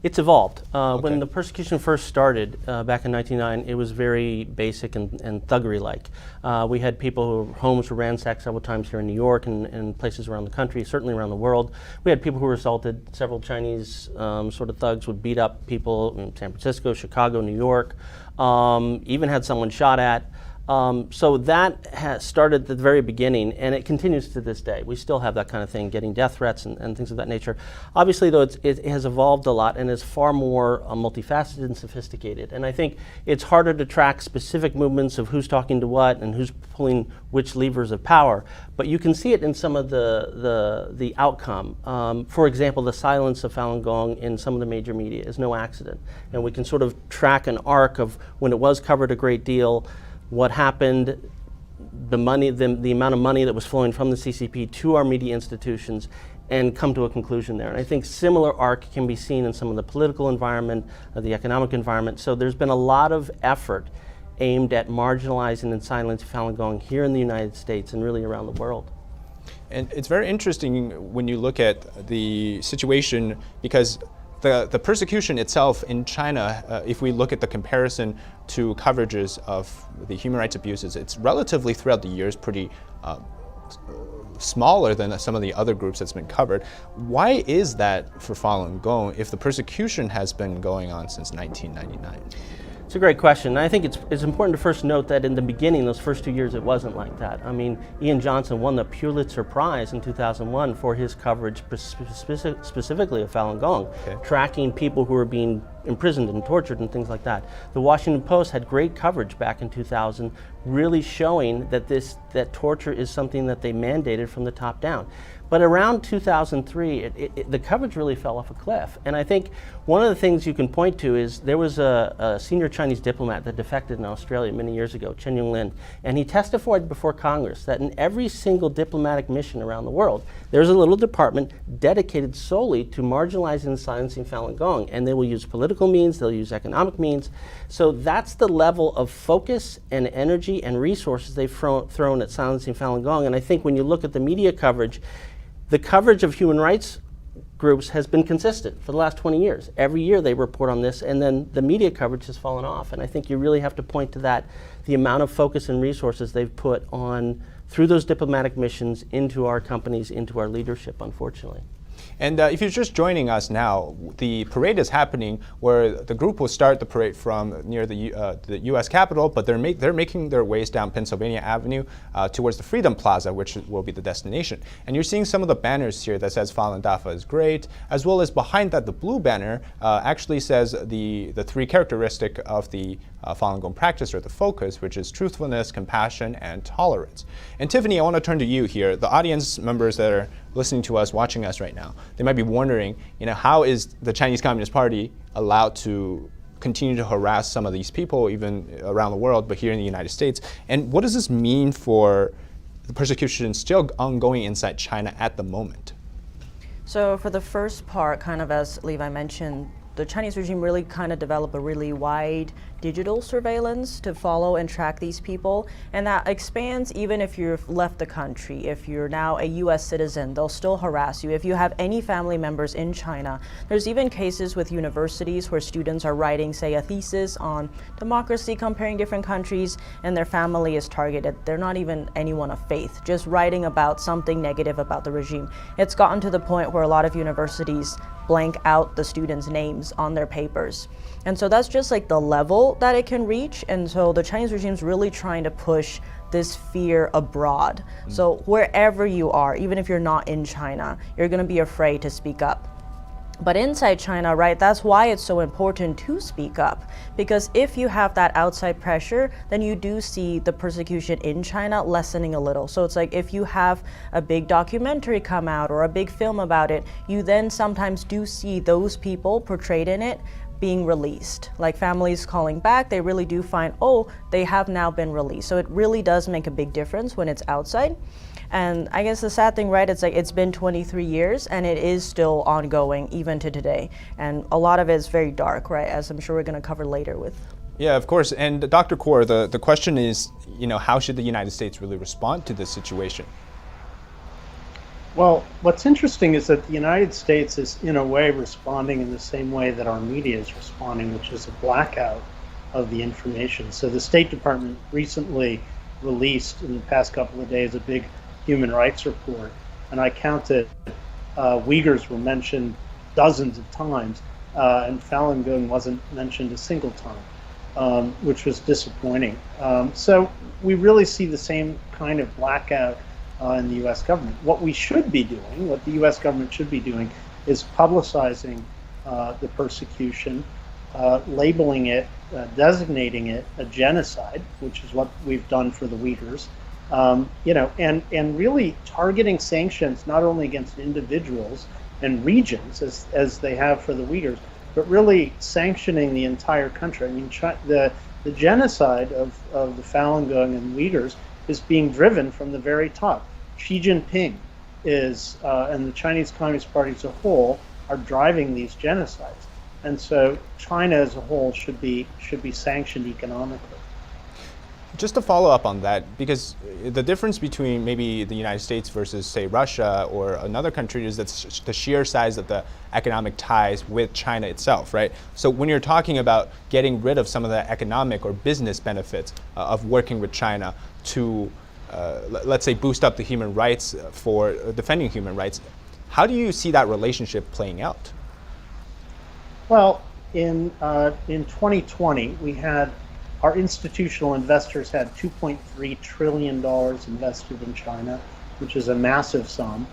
It's evolved. When the persecution first started back in 1999, it was very basic and thuggery-like. We had people whose homes were ransacked several times here in New York and places around the country, certainly around the world. We had people who were assaulted. Several Chinese sort of thugs would beat up people in San Francisco, Chicago, New York, even had someone shot at. So that has started at the very beginning, and it continues to this day. We still have that kind of thing, getting death threats and things of that nature. Obviously, though, it has evolved a lot and is far more multifaceted and sophisticated. And I think it's harder to track specific movements of who's talking to what and who's pulling which levers of power. But you can see it in some of the outcome. For example, the silence of Falun Gong in some of the major media is no accident. And we can sort of track an arc of when it was covered a great deal, what happened, the money, the amount of money that was flowing from the CCP to our media institutions, and come to a conclusion there. And I think similar arc can be seen in some of the political environment, the economic environment. So there's been a lot of effort aimed at marginalizing and silencing Falun Gong here in the United States and really around the world. And it's very interesting when you look at the situation, because the persecution itself in China, if we look at the comparison to coverages of the human rights abuses, it's relatively throughout the years pretty smaller than some of the other groups that's been covered. Why is that for Falun Gong if the persecution has been going on since 1999? It's a great question. And I think it's important to first note that in the beginning, those first 2 years, it wasn't like that. I mean, Ian Johnson won the Pulitzer Prize in 2001 for his coverage specifically of Falun Gong, tracking people who were being imprisoned and tortured and things like that. The Washington Post had great coverage back in 2000, really showing that that torture is something that they mandated from the top down. But around 2003, the coverage really fell off a cliff. And I think one of the things you can point to is there was a senior Chinese diplomat that defected in Australia many years ago, Chen Yonglin, and he testified before Congress that in every single diplomatic mission around the world, there's a little department dedicated solely to marginalizing and silencing Falun Gong. And they will use political means, they'll use economic means. So that's the level of focus and energy and resources they've thrown at silencing Falun Gong. And I think when you look at the media coverage, the coverage of human rights groups has been consistent for the last 20 years. Every year they report on this, and then the media coverage has fallen off. And I think you really have to point to that, the amount of focus and resources they've put on, through those diplomatic missions, into our companies, into our leadership, unfortunately. And if you're just joining us now, the parade is happening where the group will start the parade from near the U.S. Capitol, but they're making their ways down Pennsylvania Avenue towards the Freedom Plaza, which will be the destination. And you're seeing some of the banners here that says Falun Dafa is great, as well as behind that, the blue banner actually says the three characteristics of the Falun Gong practice, or the focus, which is truthfulness, compassion, and tolerance. And Tiffany, I want to turn to you here. The audience members that are listening to us, watching us right now, they might be wondering, how is the Chinese Communist Party allowed to continue to harass some of these people, even around the world, but here in the United States? And what does this mean for the persecution still ongoing inside China at the moment? So for the first part, kind of as Levi mentioned, the Chinese regime really kind of developed a really wide digital surveillance to follow and track these people. And that expands even if you've left the country. If you're now a US citizen, they'll still harass you. If you have any family members in China, there's even cases with universities where students are writing, say, a thesis on democracy, comparing different countries, and their family is targeted. They're not even anyone of faith, just writing about something negative about the regime. It's gotten to the point where a lot of universities blank out the students' names on their papers. And so that's just like the level that it can reach. And so the Chinese regime's really trying to push this fear abroad. So wherever you are, even if you're not in China, you're going to be afraid to speak up. But inside China, right, that's why it's so important to speak up. Because if you have that outside pressure, then you do see the persecution in China lessening a little. So it's like if you have a big documentary come out or a big film about it, you then sometimes do see those people portrayed in it being released. Like families calling back, they really do find, oh, they have now been released. So it really does make a big difference when it's outside. And I guess the sad thing, right, it's like it's been 23 years and it is still ongoing even to today. And a lot of it is very dark, right, as I'm sure we're going to cover later with. Yeah, of course. And Dr. Kaur, the question is, how should the United States really respond to this situation? Well, what's interesting is that the United States is, in a way, responding in the same way that our media is responding, which is a blackout of the information. So the State Department recently released, in the past couple of days, a big human rights report, and I counted Uyghurs were mentioned dozens of times, and Falun Gong wasn't mentioned a single time, which was disappointing. So we really see the same kind of blackout in the U.S. government. What we should be doing, what the U.S. government should be doing, is publicizing the persecution, labeling it, designating it a genocide, which is what we've done for the Uyghurs. And really targeting sanctions not only against individuals and regions as they have for the Uyghurs, but really sanctioning the entire country. I mean, the genocide of the Falun Gong and Uyghurs is being driven from the very top. Xi Jinping is, and the Chinese Communist Party as a whole, are driving these genocides. And so China as a whole should be sanctioned economically. Just to follow up on that, because the difference between maybe the United States versus, say, Russia or another country is that the sheer size of the economic ties with China itself, right? So when you're talking about getting rid of some of the economic or business benefits of working with China to, let's say, boost up the human rights for defending human rights, how do you see that relationship playing out? Well, in 2020, we had our institutional investors had $2.3 trillion invested in China, which is a massive sum.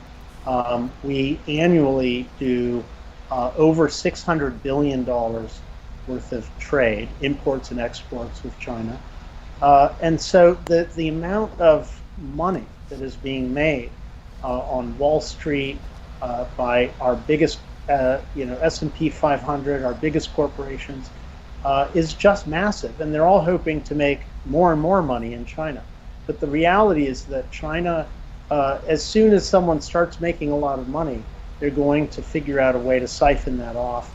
We annually do over $600 billion worth of trade, imports and exports with China. And so the amount of money that is being made on Wall Street by our biggest, S&P 500, our biggest corporations, is just massive, and they're all hoping to make more and more money in China. But the reality is that China, as soon as someone starts making a lot of money, they're going to figure out a way to siphon that off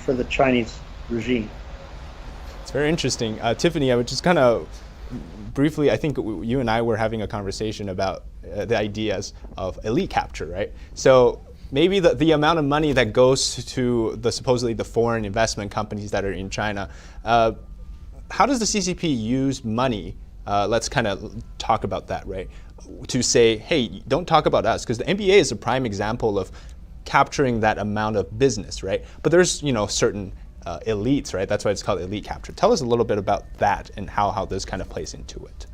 for the Chinese regime. It's very interesting. Tiffany, I would just kind of briefly, I think you and I were having a conversation about the ideas of elite capture, right? So maybe the amount of money that goes to supposedly the foreign investment companies that are in China, how does the CCP use money? Let's kind of talk about that, right? To say, hey, don't talk about us, because the NBA is a prime example of capturing that amount of business, right? But there's, certain elites, right? That's why it's called elite capture. Tell us a little bit about that and how this kind of plays into it.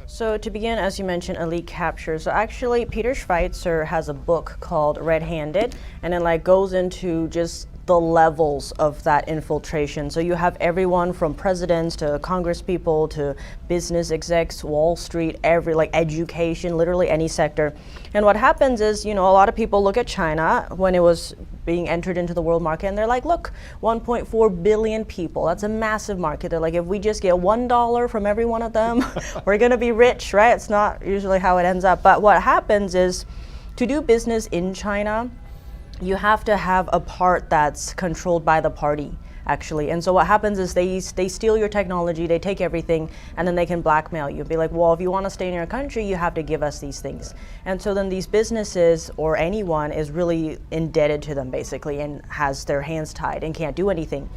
So to begin, as you mentioned, elite capture. So actually, Peter Schweitzer has a book called Red-Handed, and it goes into just the levels of that infiltration. So you have everyone from presidents to Congress people to business execs, Wall Street, education, literally any sector. And what happens is, a lot of people look at China when it was being entered into the world market, and they're like, look, 1.4 billion people, that's a massive market. They're like, if we just get $1 from every one of them, we're gonna be rich, right? It's not usually how it ends up. But what happens is, to do business in China, you have to have a part that's controlled by the party. actually. And so what happens is they steal your technology, they take everything, and then they can blackmail you. Be like, well, if you want to stay in your country, you have to give us these things. And so then these businesses or anyone is really indebted to them basically and has their hands tied and can't do anything.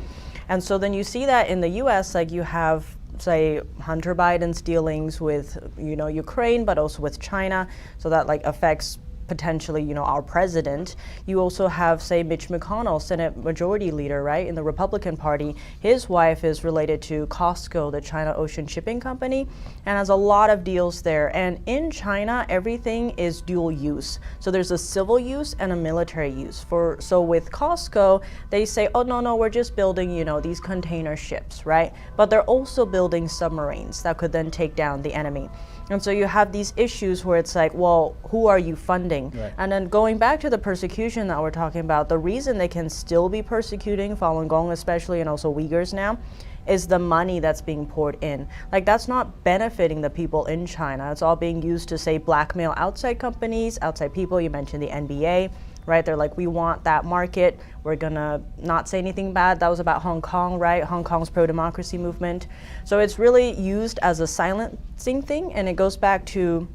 And so then you see that in the US, like you have, say, Hunter Biden's dealings with, Ukraine, but also with China. So that like affects potentially, our president. You also have, say, Mitch McConnell, Senate Majority Leader, right, in the Republican Party. His wife is related to Costco, the China Ocean Shipping Company, and has a lot of deals there. And in China, everything is dual use. So there's a civil use and a military use. So with Costco, they say, oh, no, we're just building, these container ships, right? But they're also building submarines that could then take down the enemy. And so you have these issues where it's like, well, who are you funding? Right. And then going back to the persecution that we're talking about, the reason they can still be persecuting Falun Gong especially, and also Uyghurs now, is the money that's being poured in. Like, that's not benefiting the people in China. It's all being used to, say, blackmail outside companies, outside people. You mentioned the NBA, right? They're like, we want that market. We're gonna not say anything bad. That was about Hong Kong, right? Hong Kong's pro-democracy movement. So it's really used as a silencing thing, and it goes back to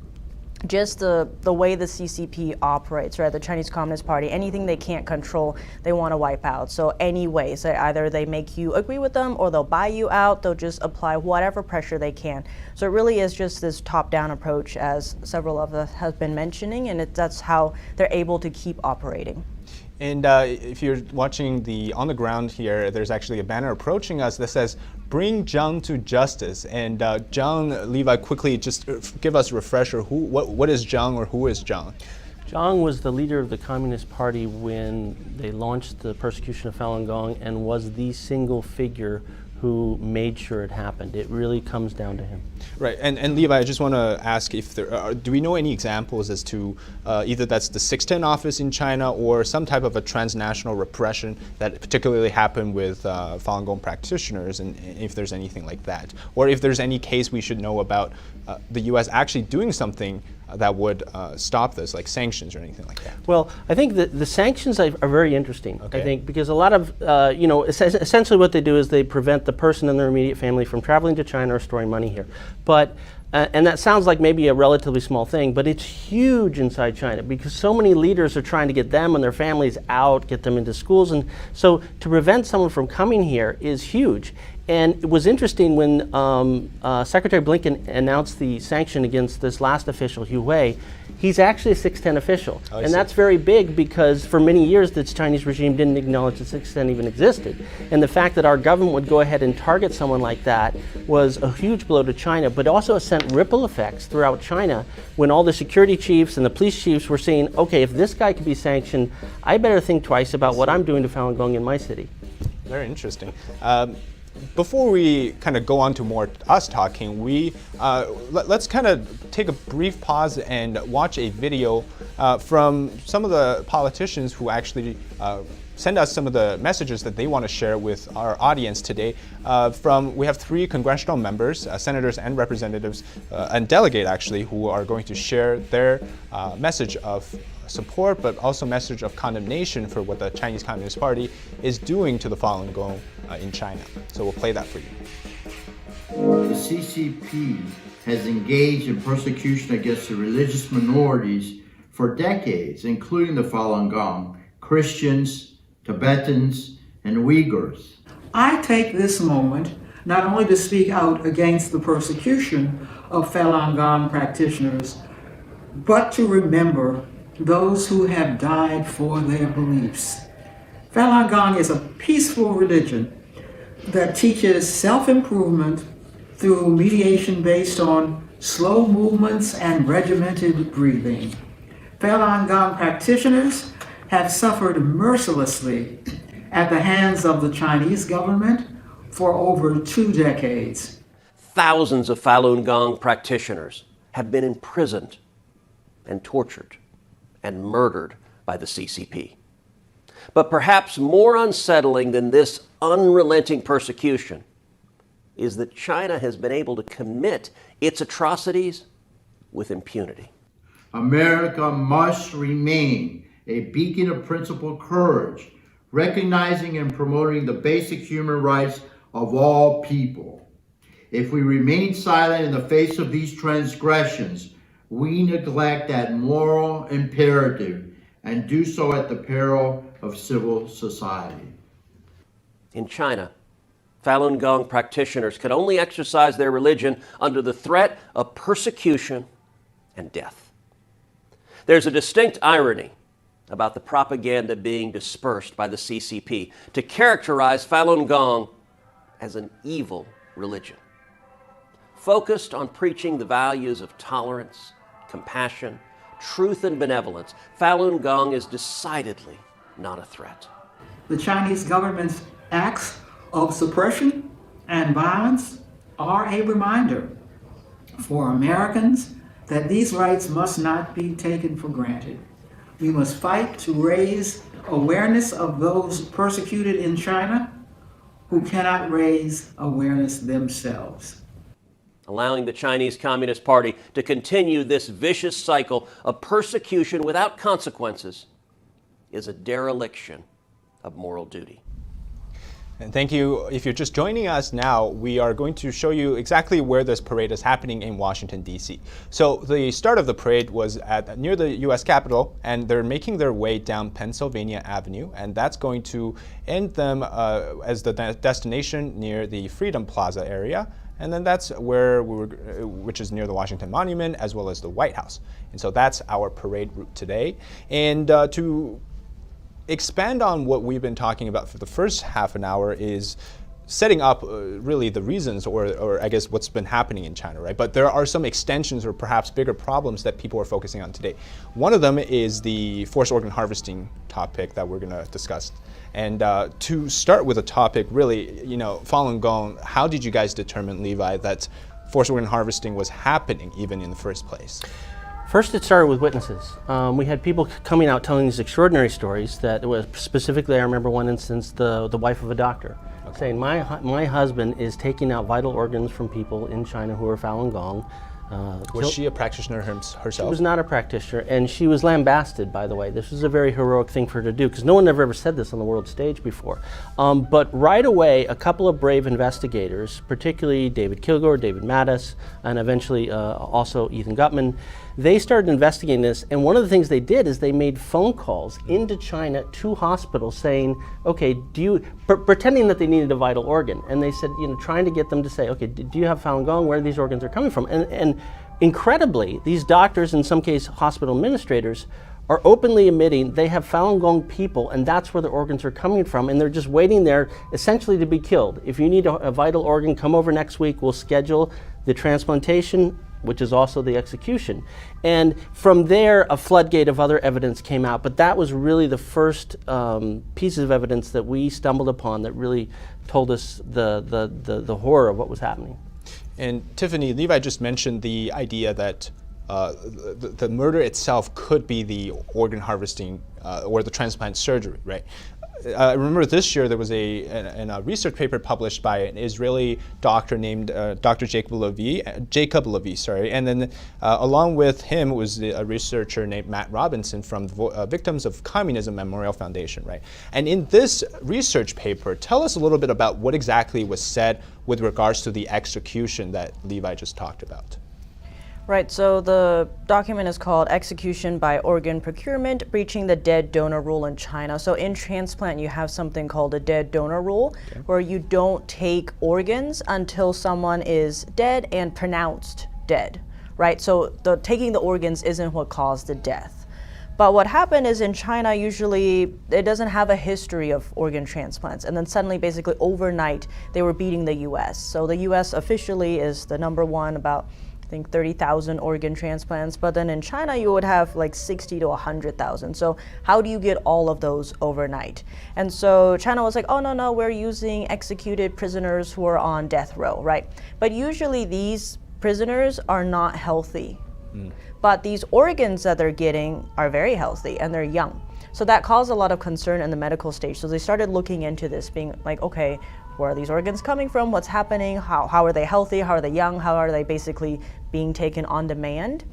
just the way the CCP operates, right? The Chinese Communist Party, anything they can't control, they want to wipe out. So anyway, so either they make you agree with them or they'll buy you out, they'll just apply whatever pressure they can. So it really is just this top-down approach, as several of us have been mentioning, and that's how they're able to keep operating. And if you're watching on the ground here, there's actually a banner approaching us that says, "Bring Zhang to justice." And Zhang, Levi, quickly just give us a refresher. What is Zhang, or who is Zhang? Zhang was the leader of the Communist Party when they launched the persecution of Falun Gong and was the single figure who made sure it happened. It really comes down to him. Right, and Levi, I just want to ask if do we know any examples as to either that's the 610 office in China or some type of a transnational repression that particularly happened with Falun Gong practitioners, and if there's anything like that, or if there's any case we should know about the U.S. actually doing something that would stop this, like sanctions or anything like that? Well, I think the sanctions are very interesting. Okay. I think because a lot of, essentially what they do is they prevent the person and their immediate family from traveling to China or storing money here. But and that sounds like maybe a relatively small thing, but it's huge inside China because so many leaders are trying to get them and their families out, get them into schools. And so to prevent someone from coming here is huge. And it was interesting when Secretary Blinken announced the sanction against this last official, Hu Wei. He's actually a 610 official. Oh, and that's very big because for many years the Chinese regime didn't acknowledge that 610 even existed. And the fact that our government would go ahead and target someone like that was a huge blow to China, but also it sent ripple effects throughout China when all the security chiefs and the police chiefs were saying, okay, if this guy could be sanctioned, I better think twice about what I'm doing to Falun Gong in my city. Very interesting. Before we kind of go on to more us talking, let's kind of take a brief pause and watch a video from some of the politicians who actually send us some of the messages that they want to share with our audience today. We have 3 congressional members, senators and representatives, and delegate actually, who are going to share their message of support, but also message of condemnation for what the Chinese Communist Party is doing to the Falun Gong in China. So we'll play that for you. The CCP has engaged in persecution against the religious minorities for decades, including the Falun Gong, Christians, Tibetans, and Uyghurs. I take this moment not only to speak out against the persecution of Falun Gong practitioners, but to remember those who have died for their beliefs. Falun Gong is a peaceful religion that teaches self-improvement through mediation based on slow movements and regimented breathing. Falun Gong practitioners have suffered mercilessly at the hands of the Chinese government for over 2 decades. Thousands of Falun Gong practitioners have been imprisoned and tortured and murdered by the CCP. But perhaps more unsettling than this unrelenting persecution is that China has been able to commit its atrocities with impunity. America must remain a beacon of principled courage, recognizing and promoting the basic human rights of all people. If we remain silent in the face of these transgressions, we neglect that moral imperative and do so at the peril of civil society. In China, Falun Gong practitioners can only exercise their religion under the threat of persecution and death. There's a distinct irony about the propaganda being dispersed by the CCP to characterize Falun Gong as an evil religion. Focused on preaching the values of tolerance, compassion, truth, and benevolence, Falun Gong is decidedly not a threat. The Chinese government's acts of suppression and violence are a reminder for Americans that these rights must not be taken for granted. We must fight to raise awareness of those persecuted in China who cannot raise awareness themselves. Allowing the Chinese Communist Party to continue this vicious cycle of persecution without consequences is a dereliction of moral duty. And thank you. If you're just joining us now, we are going to show you exactly where this parade is happening in Washington, D.C. So the start of the parade was near the U.S. Capitol, and they're making their way down Pennsylvania Avenue, and that's going to end them as the destination near the Freedom Plaza area. And then that's where which is near the Washington Monument, as well as the White House. And so that's our parade route today. And to expand on what we've been talking about for the first half an hour is setting up really the reasons or I guess what's been happening in China, right? But there are some extensions or perhaps bigger problems that people are focusing on today. One of them is the forced organ harvesting topic that we're going to discuss. And to start with a topic, really, you know, Falun Gong, how did you guys determine, Levi, that forced organ harvesting was happening even in the first place? First, it started with witnesses. We had people coming out telling these extraordinary stories that was specifically, I remember one instance, the wife of a doctor saying, my husband is taking out vital organs from people in China who are Falun Gong. Was she a practitioner herself? She was not a practitioner, and she was lambasted, by the way. This was a very heroic thing for her to do, because no one ever said this on the world stage before. But right away, a couple of brave investigators, particularly David Kilgore, David Mattis, and eventually also Ethan Gutman, they started investigating this, and one of the things they did is they made phone calls into China to hospitals saying, okay, pretending that they needed a vital organ, and they said, you know, trying to get them to say, okay, do you have Falun Gong, where these organs are coming from? And incredibly, these doctors, in some cases hospital administrators, are openly admitting they have Falun Gong people, and that's where the organs are coming from, and they're just waiting there essentially to be killed. If you need a vital organ, come over next week, we'll schedule the transplantation, which is also the execution. And from there, a floodgate of other evidence came out, but that was really the first piece of evidence that we stumbled upon that really told us the horror of what was happening. And Tiffany, Levi just mentioned the idea that the murder itself could be the organ harvesting or the transplant surgery, right? I remember this year there was a research paper published by an Israeli doctor named Dr. Jacob Levy, and then along with him was a researcher named Matt Robinson from the Victims of Communism Memorial Foundation, right? And in this research paper, tell us a little bit about what exactly was said with regards to the execution that Levi just talked about. Right, so the document is called Execution by Organ Procurement, Breaching the Dead Donor Rule in China. So in transplant, you have something called a dead donor rule, where you don't take organs until someone is dead and pronounced dead, right? So taking the organs isn't what caused the death. But what happened is in China, usually it doesn't have a history of organ transplants. And then suddenly, basically overnight, they were beating the US. So the US officially is the number one, about I think 30,000 organ transplants, but then in China you would have like 60 to 100,000. So how do you get all of those overnight? And so China was like, oh no, we're using executed prisoners who are on death row, right? But usually these prisoners are not healthy. But these organs that they're getting are very healthy and they're young. So that caused a lot of concern in the medical stage. So they started looking into this, being like, okay, where are these organs coming from? What's happening? How are they healthy? How are they young? How are they basically being taken on demand?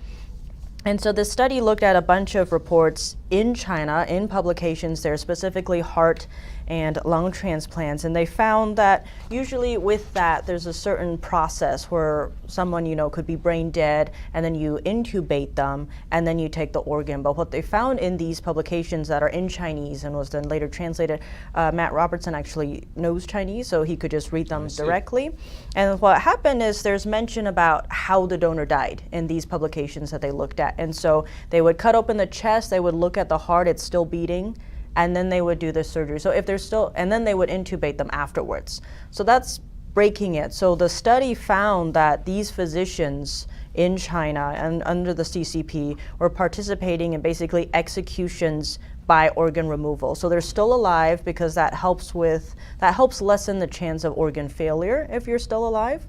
And so this study looked at a bunch of reports in China, in publications there, specifically heart and lung transplants, and they found that usually with that there's a certain process where someone, you know, could be brain dead and then you intubate them and then you take the organ. But what they found in these publications that are in Chinese and was then later translated, Matt Robertson actually knows Chinese, so he could just read them directly. And what happened is there's mention about how the donor died in these publications that they looked at. And so they would cut open the chest, they would look at the heart, it's still beating, and then they would do the surgery. So if they're still, and then they would intubate them afterwards. So that's breaking it. So the study found that these physicians in China and under the CCP were participating in basically executions by organ removal. So they're still alive because that helps lessen the chance of organ failure if you're still alive.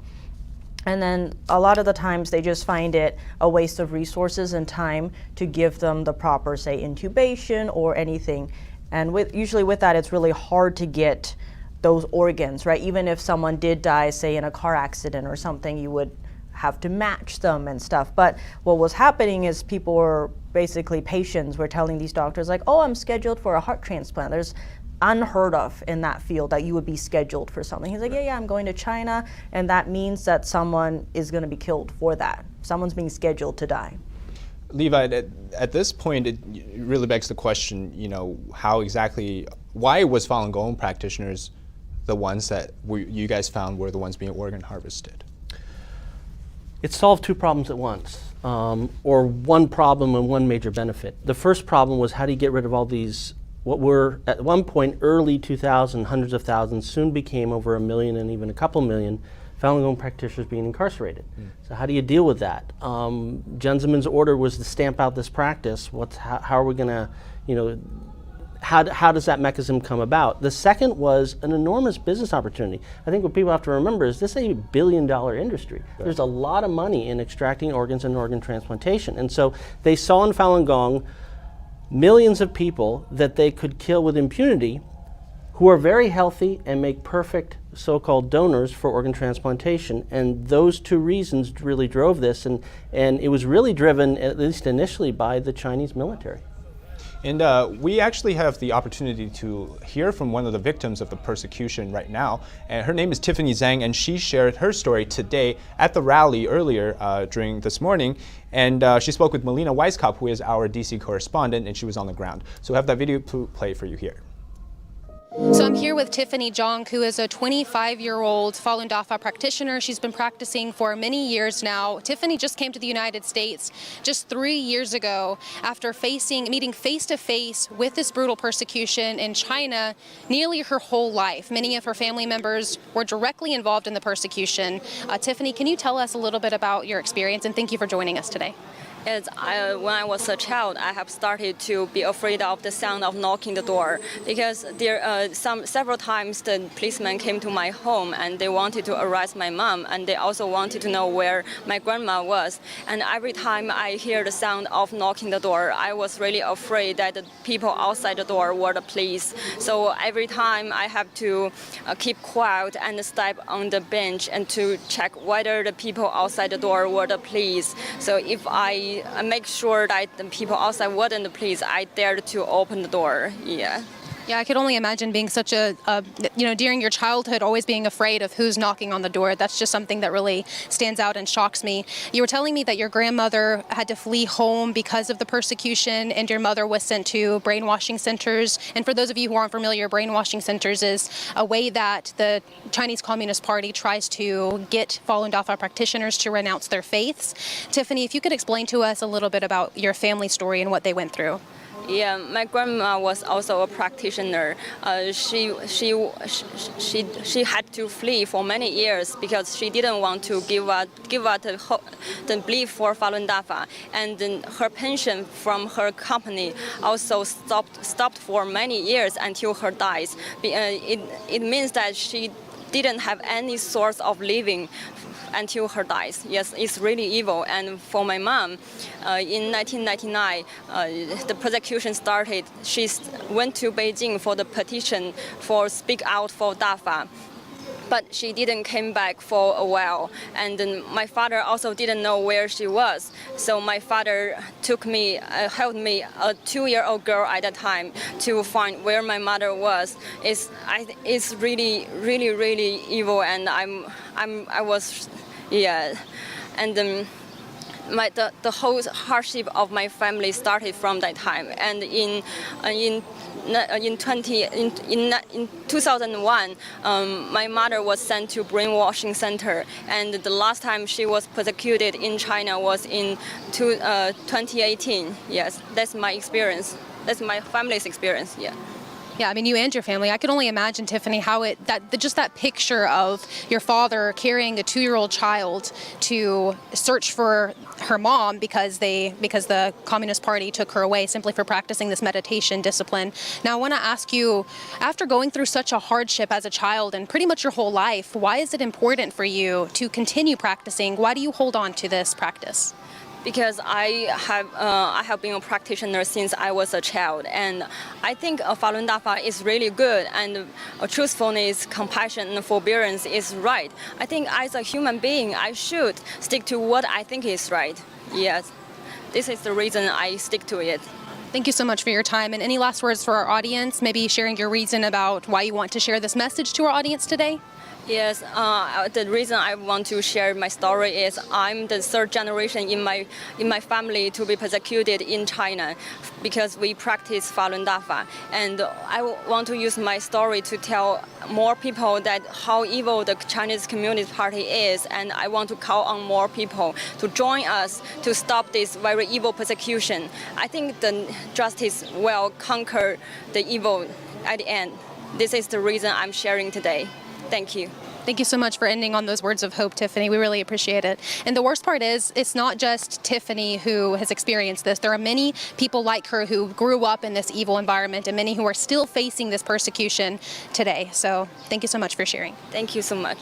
And then a lot of the times they just find it a waste of resources and time to give them the proper, say, intubation or anything. And usually with that, it's really hard to get those organs, right? Even if someone did die, say, in a car accident or something, you would have to match them and stuff. But what was happening is people were basically, patients were telling these doctors like, oh, I'm scheduled for a heart transplant. There's unheard of in that field that you would be scheduled for something. He's like, yeah, I'm going to China, and that means that someone is going to be killed for that. Someone's being scheduled to die. Levi, at this point, it really begs the question, you know, why was Falun Gong practitioners the ones that you guys found were the ones being organ harvested? It solved two problems at once, or one problem and one major benefit. The first problem was how do you get rid of all these, what were at one point early 2000, hundreds of thousands, soon became over 1 million and even a couple million Falun Gong practitioners being incarcerated. So how do you deal with that? Gentleman's order was to stamp out this practice. How are we going to, you know, how does that mechanism come about? The second was an enormous business opportunity. I think what people have to remember is this is a $1 billion industry. Right. There's a lot of money in extracting organs and organ transplantation. And so they saw in Falun Gong millions of people that they could kill with impunity who are very healthy and make perfect so-called donors for organ transplantation. And those two reasons really drove this, and it was really driven, at least initially, by the Chinese military. And we actually have the opportunity to hear from one of the victims of the persecution right now. And her name is Tiffany Zhang, and she shared her story today at the rally earlier during this morning. And she spoke with Melina Weisskopf, who is our DC correspondent, and she was on the ground. So we have that video play for you here. So I'm here with Tiffany Zhang, who is a 25-year-old Falun Dafa practitioner. She's been practicing for many years now. Tiffany just came to the United States just 3 years ago after meeting face-to-face with this brutal persecution in China nearly her whole life. Many of her family members were directly involved in the persecution. Tiffany, can you tell us a little bit about your experience, and thank you for joining us today. When I was a child, I have started to be afraid of the sound of knocking the door, because several times the policemen came to my home and they wanted to arrest my mom, and they also wanted to know where my grandma was. And every time I hear the sound of knocking the door, I was really afraid that the people outside the door were the police. So every time I have to keep quiet and step on the bench and to check whether the people outside the door were the police. So if I make sure that the people outside weren't the police, I dared to open the door. Yeah. Yeah, I could only imagine being such during your childhood, always being afraid of who's knocking on the door. That's just something that really stands out and shocks me. You were telling me that your grandmother had to flee home because of the persecution, and your mother was sent to brainwashing centers. And for those of you who aren't familiar, brainwashing centers is a way that the Chinese Communist Party tries to get Falun Dafa practitioners to renounce their faiths. Tiffany, if you could explain to us a little bit about your family story and what they went through. Yeah, my grandma was also a practitioner. She had to flee for many years because she didn't want to give up the belief for Falun Dafa, and then her pension from her company also stopped for many years until her dies. It means that she didn't have any source of living until her dies. Yes, it's really evil. And for my mom, in 1999, the persecution started. She went to Beijing for the petition for Speak Out for Dafa. but she didn't come back for a while. And then my father also didn't know where she was. So my father took me, helped me, a 2-year-old girl at that time, to find where my mother was. It's really, really, really evil, and I was, yeah, and the whole hardship of my family started from that time. And in 2001, my mother was sent to brainwashing center, and the last time she was persecuted in China was in 2018. Yes, that's my experience. That's my family's experience. Yeah. Yeah, I mean, you and your family. I could only imagine, Tiffany, how just that picture of your father carrying a 2-year-old child to search for her mom because the Communist Party took her away simply for practicing this meditation discipline. Now, I want to ask you, after going through such a hardship as a child and pretty much your whole life, why is it important for you to continue practicing? Why do you hold on to this practice? Because I have been a practitioner since I was a child, and I think Falun Dafa is really good, and truthfulness, compassion, and forbearance is right. I think as a human being, I should stick to what I think is right. Yes, this is the reason I stick to it. Thank you so much for your time. And any last words for our audience, maybe sharing your reason about why you want to share this message to our audience today? Yes, the reason I want to share my story is I'm the 3rd generation in my family to be persecuted in China because we practice Falun Dafa, and I want to use my story to tell more people that how evil the Chinese Communist Party is, and I want to call on more people to join us to stop this very evil persecution. I think the justice will conquer the evil at the end. This is the reason I'm sharing today. Thank you. Thank you so much for ending on those words of hope, Tiffany. We really appreciate it. And the worst part is, it's not just Tiffany who has experienced this. There are many people like her who grew up in this evil environment, and many who are still facing this persecution today. So thank you so much for sharing. Thank you so much.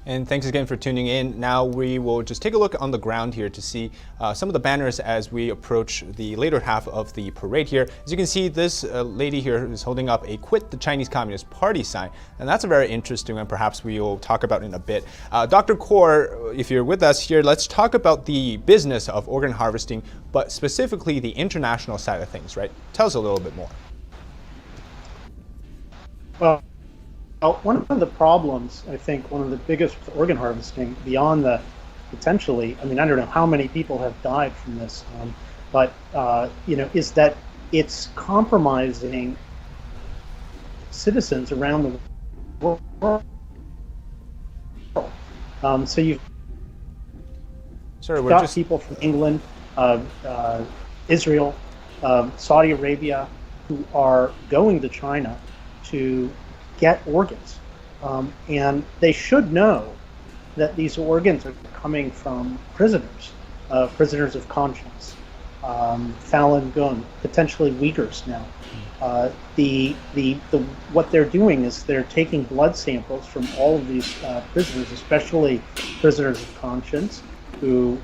And thanks again for tuning in. Now we will just take a look on the ground here to see some of the banners as we approach the later half of the parade here. As you can see, this lady here is holding up a Quit the Chinese Communist Party sign, and that's a very interesting one, perhaps we will talk about in a bit. Dr. Kaur, if you're with us here, let's talk about the business of organ harvesting, but specifically the international side of things, right? Tell us a little bit more. Well, one of the problems, I think, one of the biggest with organ harvesting, beyond the potentially, I mean, I don't know how many people have died from this, but is that it's compromising citizens around the world. So you've got people from England, Israel, Saudi Arabia, who are going to China to get organs, and they should know that these organs are coming from prisoners of conscience, Falun Gong, potentially Uyghurs now. What they're doing is they're taking blood samples from all of these prisoners, especially prisoners of conscience who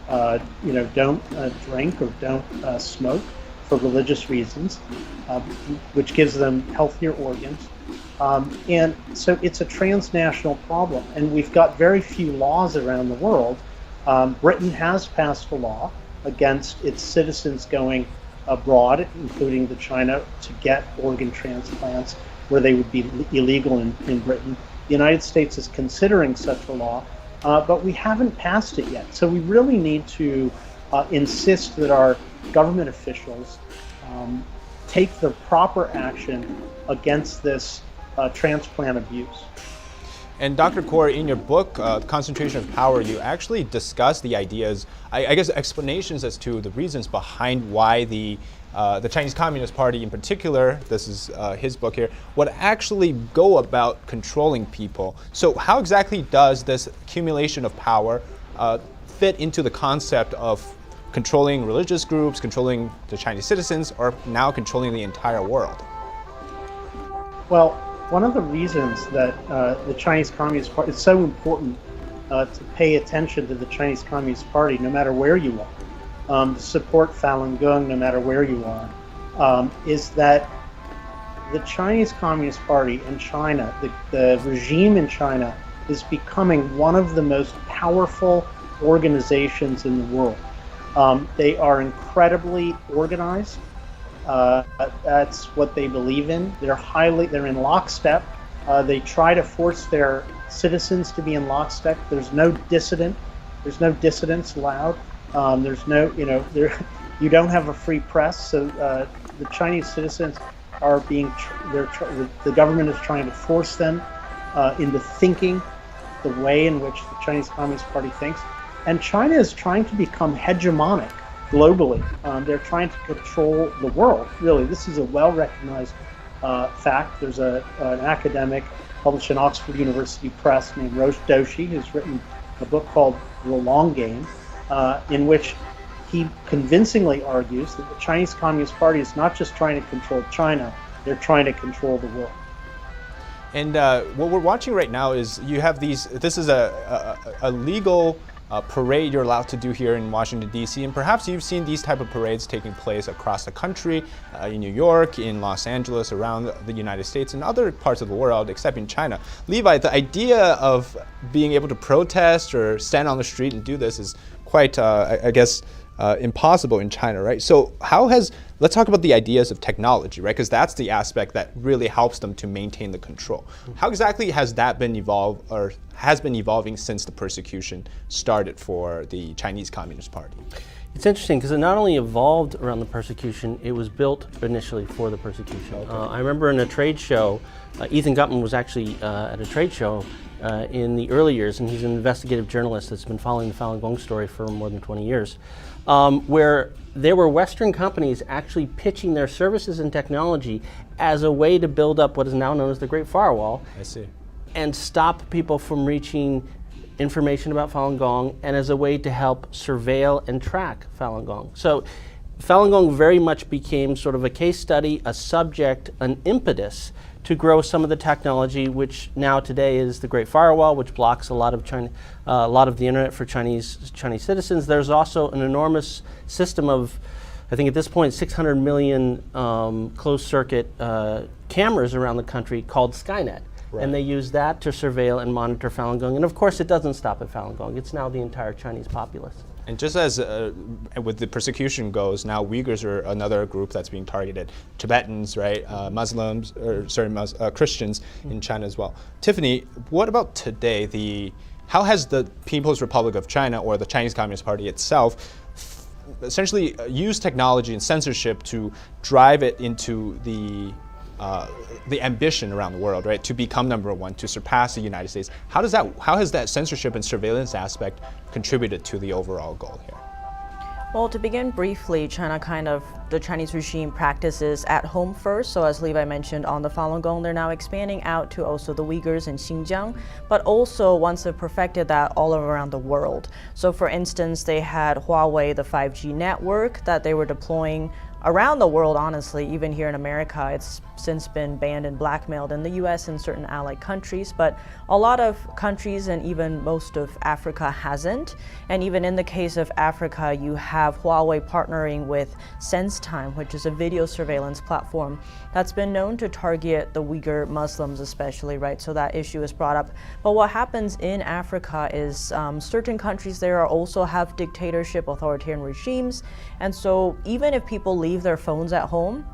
don't drink or don't smoke for religious reasons, which gives them healthier organs. And so it's a transnational problem, and we've got very few laws around the world. Britain has passed a law against its citizens going abroad, including to China, to get organ transplants where they would be illegal in Britain. The United States is considering such a law, but we haven't passed it yet. So we really need to insist that our government officials take the proper action against this transplant abuse. And Dr. Kaur, in your book, Concentration of Power, you actually discuss the ideas, I guess explanations as to the reasons behind why the Chinese Communist Party in particular, this is his book here, would actually go about controlling people. So how exactly does this accumulation of power fit into the concept of controlling religious groups, controlling the Chinese citizens, or now controlling the entire world? Well, one of the reasons that the Chinese Communist Party, it's so important to pay attention to the Chinese Communist Party no matter where you are, to support Falun Gong no matter where you are, is that the Chinese Communist Party in China, the regime in China, is becoming one of the most powerful organizations in the world. They are incredibly organized. That's what they believe in. They're in lockstep. They try to force their citizens to be in lockstep. There's no dissidents allowed. You don't have a free press. So the Chinese citizens are the government is trying to force them into thinking the way in which the Chinese Communist Party thinks. And China is trying to become hegemonic globally. They're trying to control the world, really. This is a well-recognized fact. There's an academic published in Oxford University Press named Roche Doshi, who's written a book called The Long Game, in which he convincingly argues that the Chinese Communist Party is not just trying to control China, they're trying to control the world. And what we're watching right now is you have this is a legal parade you're allowed to do here in Washington, D.C. And perhaps you've seen these type of parades taking place across the country, in New York, in Los Angeles, around the United States, and other parts of the world, except in China. Levi, the idea of being able to protest or stand on the street and do this is quite, I guess, impossible in China, right? So let's talk about the ideas of technology, right? Because that's the aspect that really helps them to maintain the control. How exactly has that been evolved, or has been evolving since the persecution started for the Chinese Communist Party? It's interesting because it not only evolved around the persecution, it was built initially for the persecution. Okay. I remember in a trade show, Ethan Gutman was actually at a trade show in the early years, and he's an investigative journalist that's been following the Falun Gong story for more than 20 years, where there were Western companies actually pitching their services and technology as a way to build up what is now known as the Great Firewall. I see. And stop people from reaching information about Falun Gong, and as a way to help surveil and track Falun Gong. So Falun Gong very much became sort of a case study, a subject, an impetus to grow some of the technology, which now today is the Great Firewall, which blocks a lot of the internet for Chinese citizens. There's also an enormous system of, I think at this point, 600 million closed circuit cameras around the country called Skynet. Right. And they use that to surveil and monitor Falun Gong. And of course, it doesn't stop at Falun Gong. It's now the entire Chinese populace. And just as with the persecution goes, now Uyghurs are another group that's being targeted. Tibetans, right? Muslims, Christians in China as well. Tiffany, what about today? How has the People's Republic of China, or the Chinese Communist Party itself, essentially used technology and censorship to drive it into the ambition around the world, right, to become #1, to surpass the United States? How has that censorship and surveillance aspect contributed to the overall goal here? Well, to begin briefly, the Chinese regime practices at home first. So as Levi mentioned, on the Falun Gong, they're now expanding out to also the Uyghurs in Xinjiang, but also once they've perfected that, all around the world. So for instance, they had Huawei, the 5G network that they were deploying around the world, honestly. Even here in America, it's since been banned and blackmailed in the US and certain allied countries, but a lot of countries and even most of Africa hasn't. And even in the case of Africa, you have Huawei partnering with SenseTime, which is a video surveillance platform that's been known to target the Uyghur Muslims especially, right? So that issue is brought up. But what happens in Africa is certain countries there also have dictatorship, authoritarian regimes. And so even if people leave their phones at home,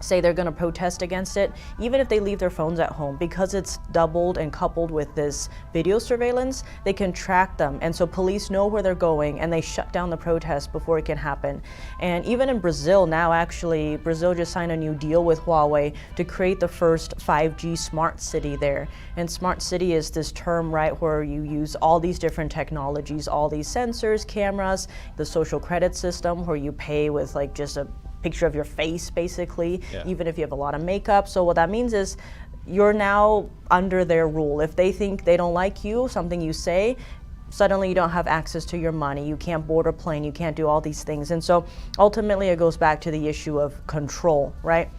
say they're going to protest against it, even if they leave their phones at home, because it's doubled and coupled with this video surveillance, they can track them. And so police know where they're going, and they shut down the protest before it can happen. And even in Brazil now, actually, Brazil just signed a new deal with Huawei to create the first 5G smart city there. And smart city is this term, right, where you use all these different technologies, all these sensors, cameras, the social credit system, where you pay with like just a picture of your face, basically, even if you have a lot of makeup. So what that means is you're now under their rule. If they think they don't like you, something you say, suddenly you don't have access to your money, you can't board a plane, you can't do all these things. And so ultimately it goes back to the issue of control, right?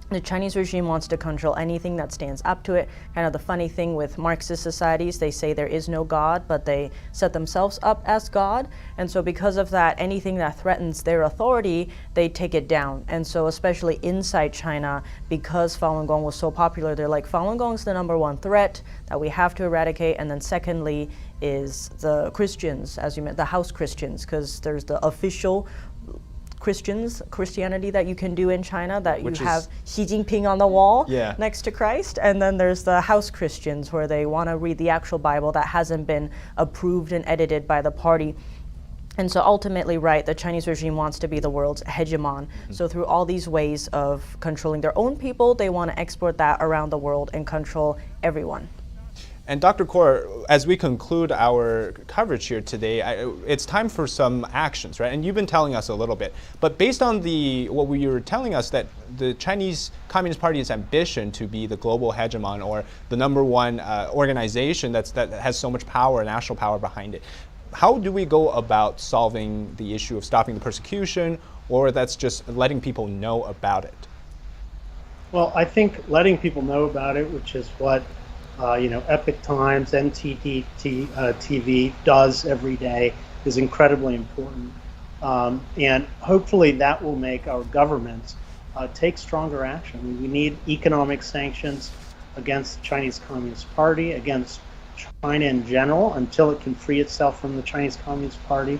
The Chinese regime wants to control anything that stands up to it. Kind of the funny thing with Marxist societies, they say there is no God, but they set themselves up as God. And so because of that, anything that threatens their authority, they take it down. And so especially inside China, because Falun Gong was so popular, they're like, Falun Gong is the #1 threat that we have to eradicate. And then secondly is the Christians, as you meant, the house Christians, because there's the official Christianity that you can do in China, that you have Xi Jinping on the wall next to Christ, and then there's the house Christians where they want to read the actual Bible that hasn't been approved and edited by the party. And so ultimately, right, the Chinese regime wants to be the world's hegemon. So through all these ways of controlling their own people, they want to export that around the world and control everyone. And Dr. Kaur, as we conclude our coverage here today, it's time for some actions, right? And you've been telling us a little bit, but based on what you were telling us, that the Chinese Communist Party's ambition to be the global hegemon, or the #1 organization that has so much power, national power behind it, how do we go about solving the issue of stopping the persecution, or that's just letting people know about it? Well, I think letting people know about it, which is what Epoch Times, NTD TV does every day, is incredibly important. And hopefully that will make our governments take stronger action. We need economic sanctions against the Chinese Communist Party, against China in general, until it can free itself from the Chinese Communist Party.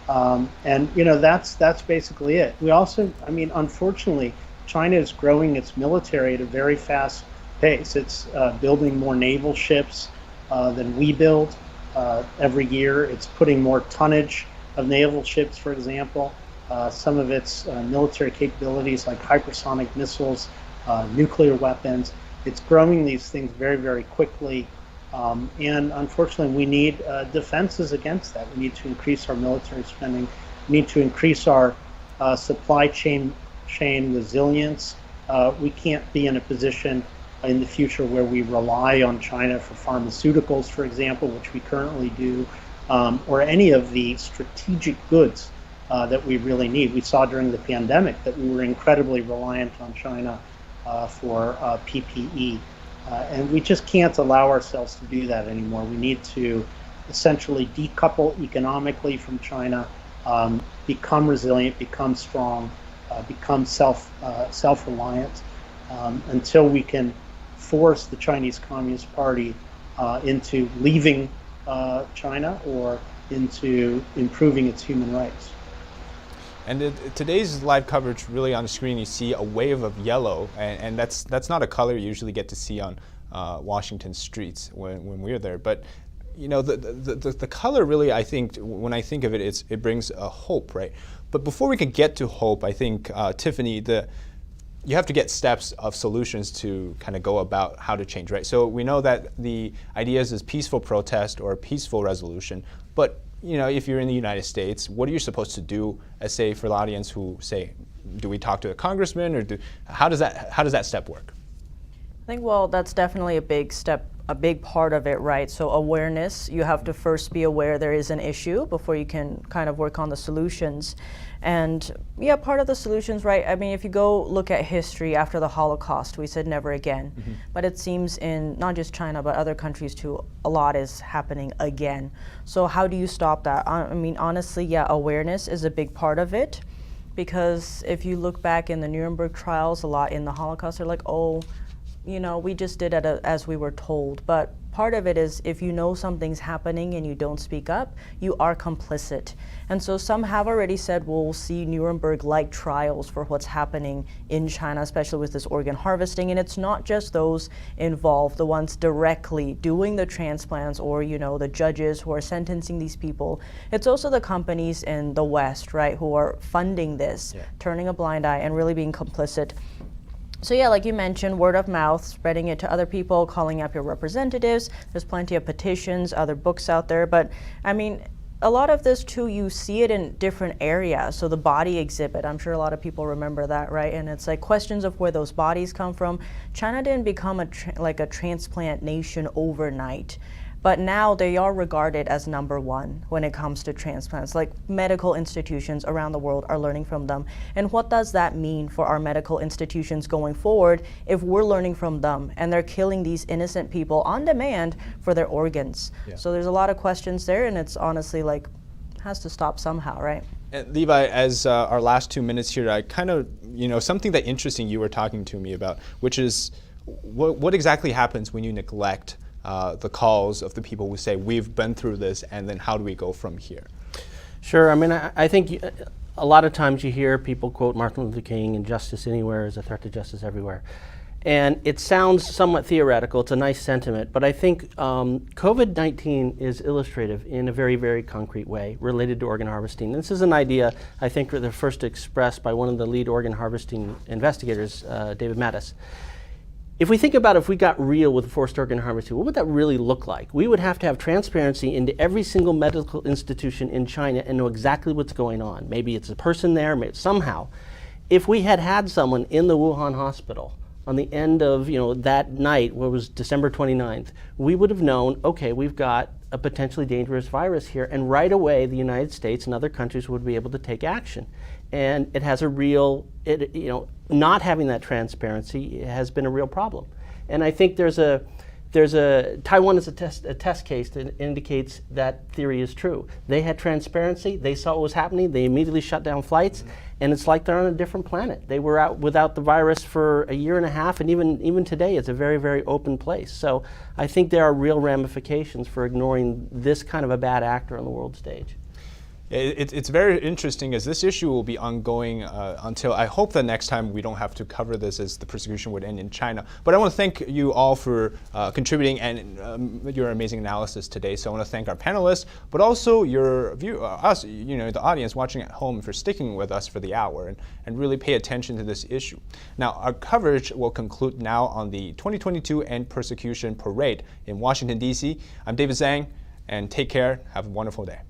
And that's basically it. We also, unfortunately, China is growing its military at a very fast pace. It's building more naval ships than we build every year. It's putting more tonnage of naval ships, for example. Some of its military capabilities, like hypersonic missiles, nuclear weapons. It's growing these things very, very quickly. And unfortunately, we need defenses against that. We need to increase our military spending. We need to increase our supply chain resilience. We can't be in a position in the future where we rely on China for pharmaceuticals, for example, which we currently do, or any of the strategic goods that we really need. We saw during the pandemic that we were incredibly reliant on China for PPE, and we just can't allow ourselves to do that anymore. We need to essentially decouple economically from China, become resilient, become strong, become self-reliant, until we can force the Chinese Communist Party into leaving China or into improving its human rights. And today's live coverage, really on the screen, you see a wave of yellow, and that's not a color you usually get to see on Washington streets when we're there. But the color really, I think, when I think of it, it brings a hope, right? But before we can get to hope, I think, Tiffany, you have to get steps of solutions to kind of go about how to change, right? So we know that the ideas is peaceful protest or peaceful resolution, but if you're in the United States, what are you supposed to do, as say for the audience who say, do we talk to a congressman, or how does that step work? I think, well, that's definitely a big step, a big part of it, right? So awareness, you have to first be aware there is an issue before you can kind of work on the solutions. And yeah, part of the solutions, right? I mean, if you go look at history after the Holocaust, we said never again. But it seems in not just China, but other countries too, a lot is happening again. So how do you stop that? I mean, honestly, yeah, awareness is a big part of it. Because if you look back in the Nuremberg trials, a lot in the Holocaust, they're like, oh, we just did it as we were told. But part of it is, if you know something's happening and you don't speak up, you are complicit. And so some have already said, we'll see Nuremberg-like trials for what's happening in China, especially with this organ harvesting. And it's not just those involved, the ones directly doing the transplants, or, the judges who are sentencing these people. It's also the companies in the West, right, who are funding this, turning a blind eye and really being complicit. So yeah, like you mentioned, word of mouth, spreading it to other people, calling up your representatives. There's plenty of petitions, other books out there. But I mean, a lot of this too, you see it in different areas. So the body exhibit, I'm sure a lot of people remember that, right? And it's like questions of where those bodies come from. China didn't become a transplant nation overnight. But now they are regarded as number one when it comes to transplants. Like, medical institutions around the world are learning from them. And what does that mean for our medical institutions going forward if we're learning from them and they're killing these innocent people on demand for their organs? Yeah. So there's a lot of questions there, and it's honestly like, has to stop somehow, right? And Levi, as our last 2 minutes here, I kind of, something that interesting you were talking to me about, which is what exactly happens when you neglect the calls of the people who say, we've been through this, and then how do we go from here? Sure. I mean, I think a lot of times you hear people quote Martin Luther King, and justice anywhere is a threat to justice everywhere. And it sounds somewhat theoretical. It's a nice sentiment, but I think COVID-19 is illustrative in a very, very concrete way related to organ harvesting. This is an idea I think the first expressed by one of the lead organ harvesting investigators, David Mattis. If we think about if we got real with forced organ harvesting, what would that really look like? We would have to have transparency into every single medical institution in China and know exactly what's going on. Maybe it's a person there, maybe somehow. If we had someone in the Wuhan hospital on the end of that night, what was December 29th, we would have known, okay, we've got a potentially dangerous virus here, and right away the United States and other countries would be able to take action. And it has a real, not having that transparency has been a real problem. And I think Taiwan is a test case that indicates that theory is true. They had transparency, they saw what was happening, they immediately shut down flights, and it's like they're on a different planet. They were out without the virus for a year and a half, and even today it's a very, very open place. So I think there are real ramifications for ignoring this kind of a bad actor on the world stage. It's very interesting, as this issue will be ongoing until, I hope that next time we don't have to cover this as the persecution would end in China. But I want to thank you all for contributing and your amazing analysis today. So I want to thank our panelists, but also your us, the audience watching at home, for sticking with us for the hour and really pay attention to this issue. Now, our coverage will conclude now on the 2022 End Persecution Parade in Washington, D.C. I'm David Zhang, and take care. Have a wonderful day.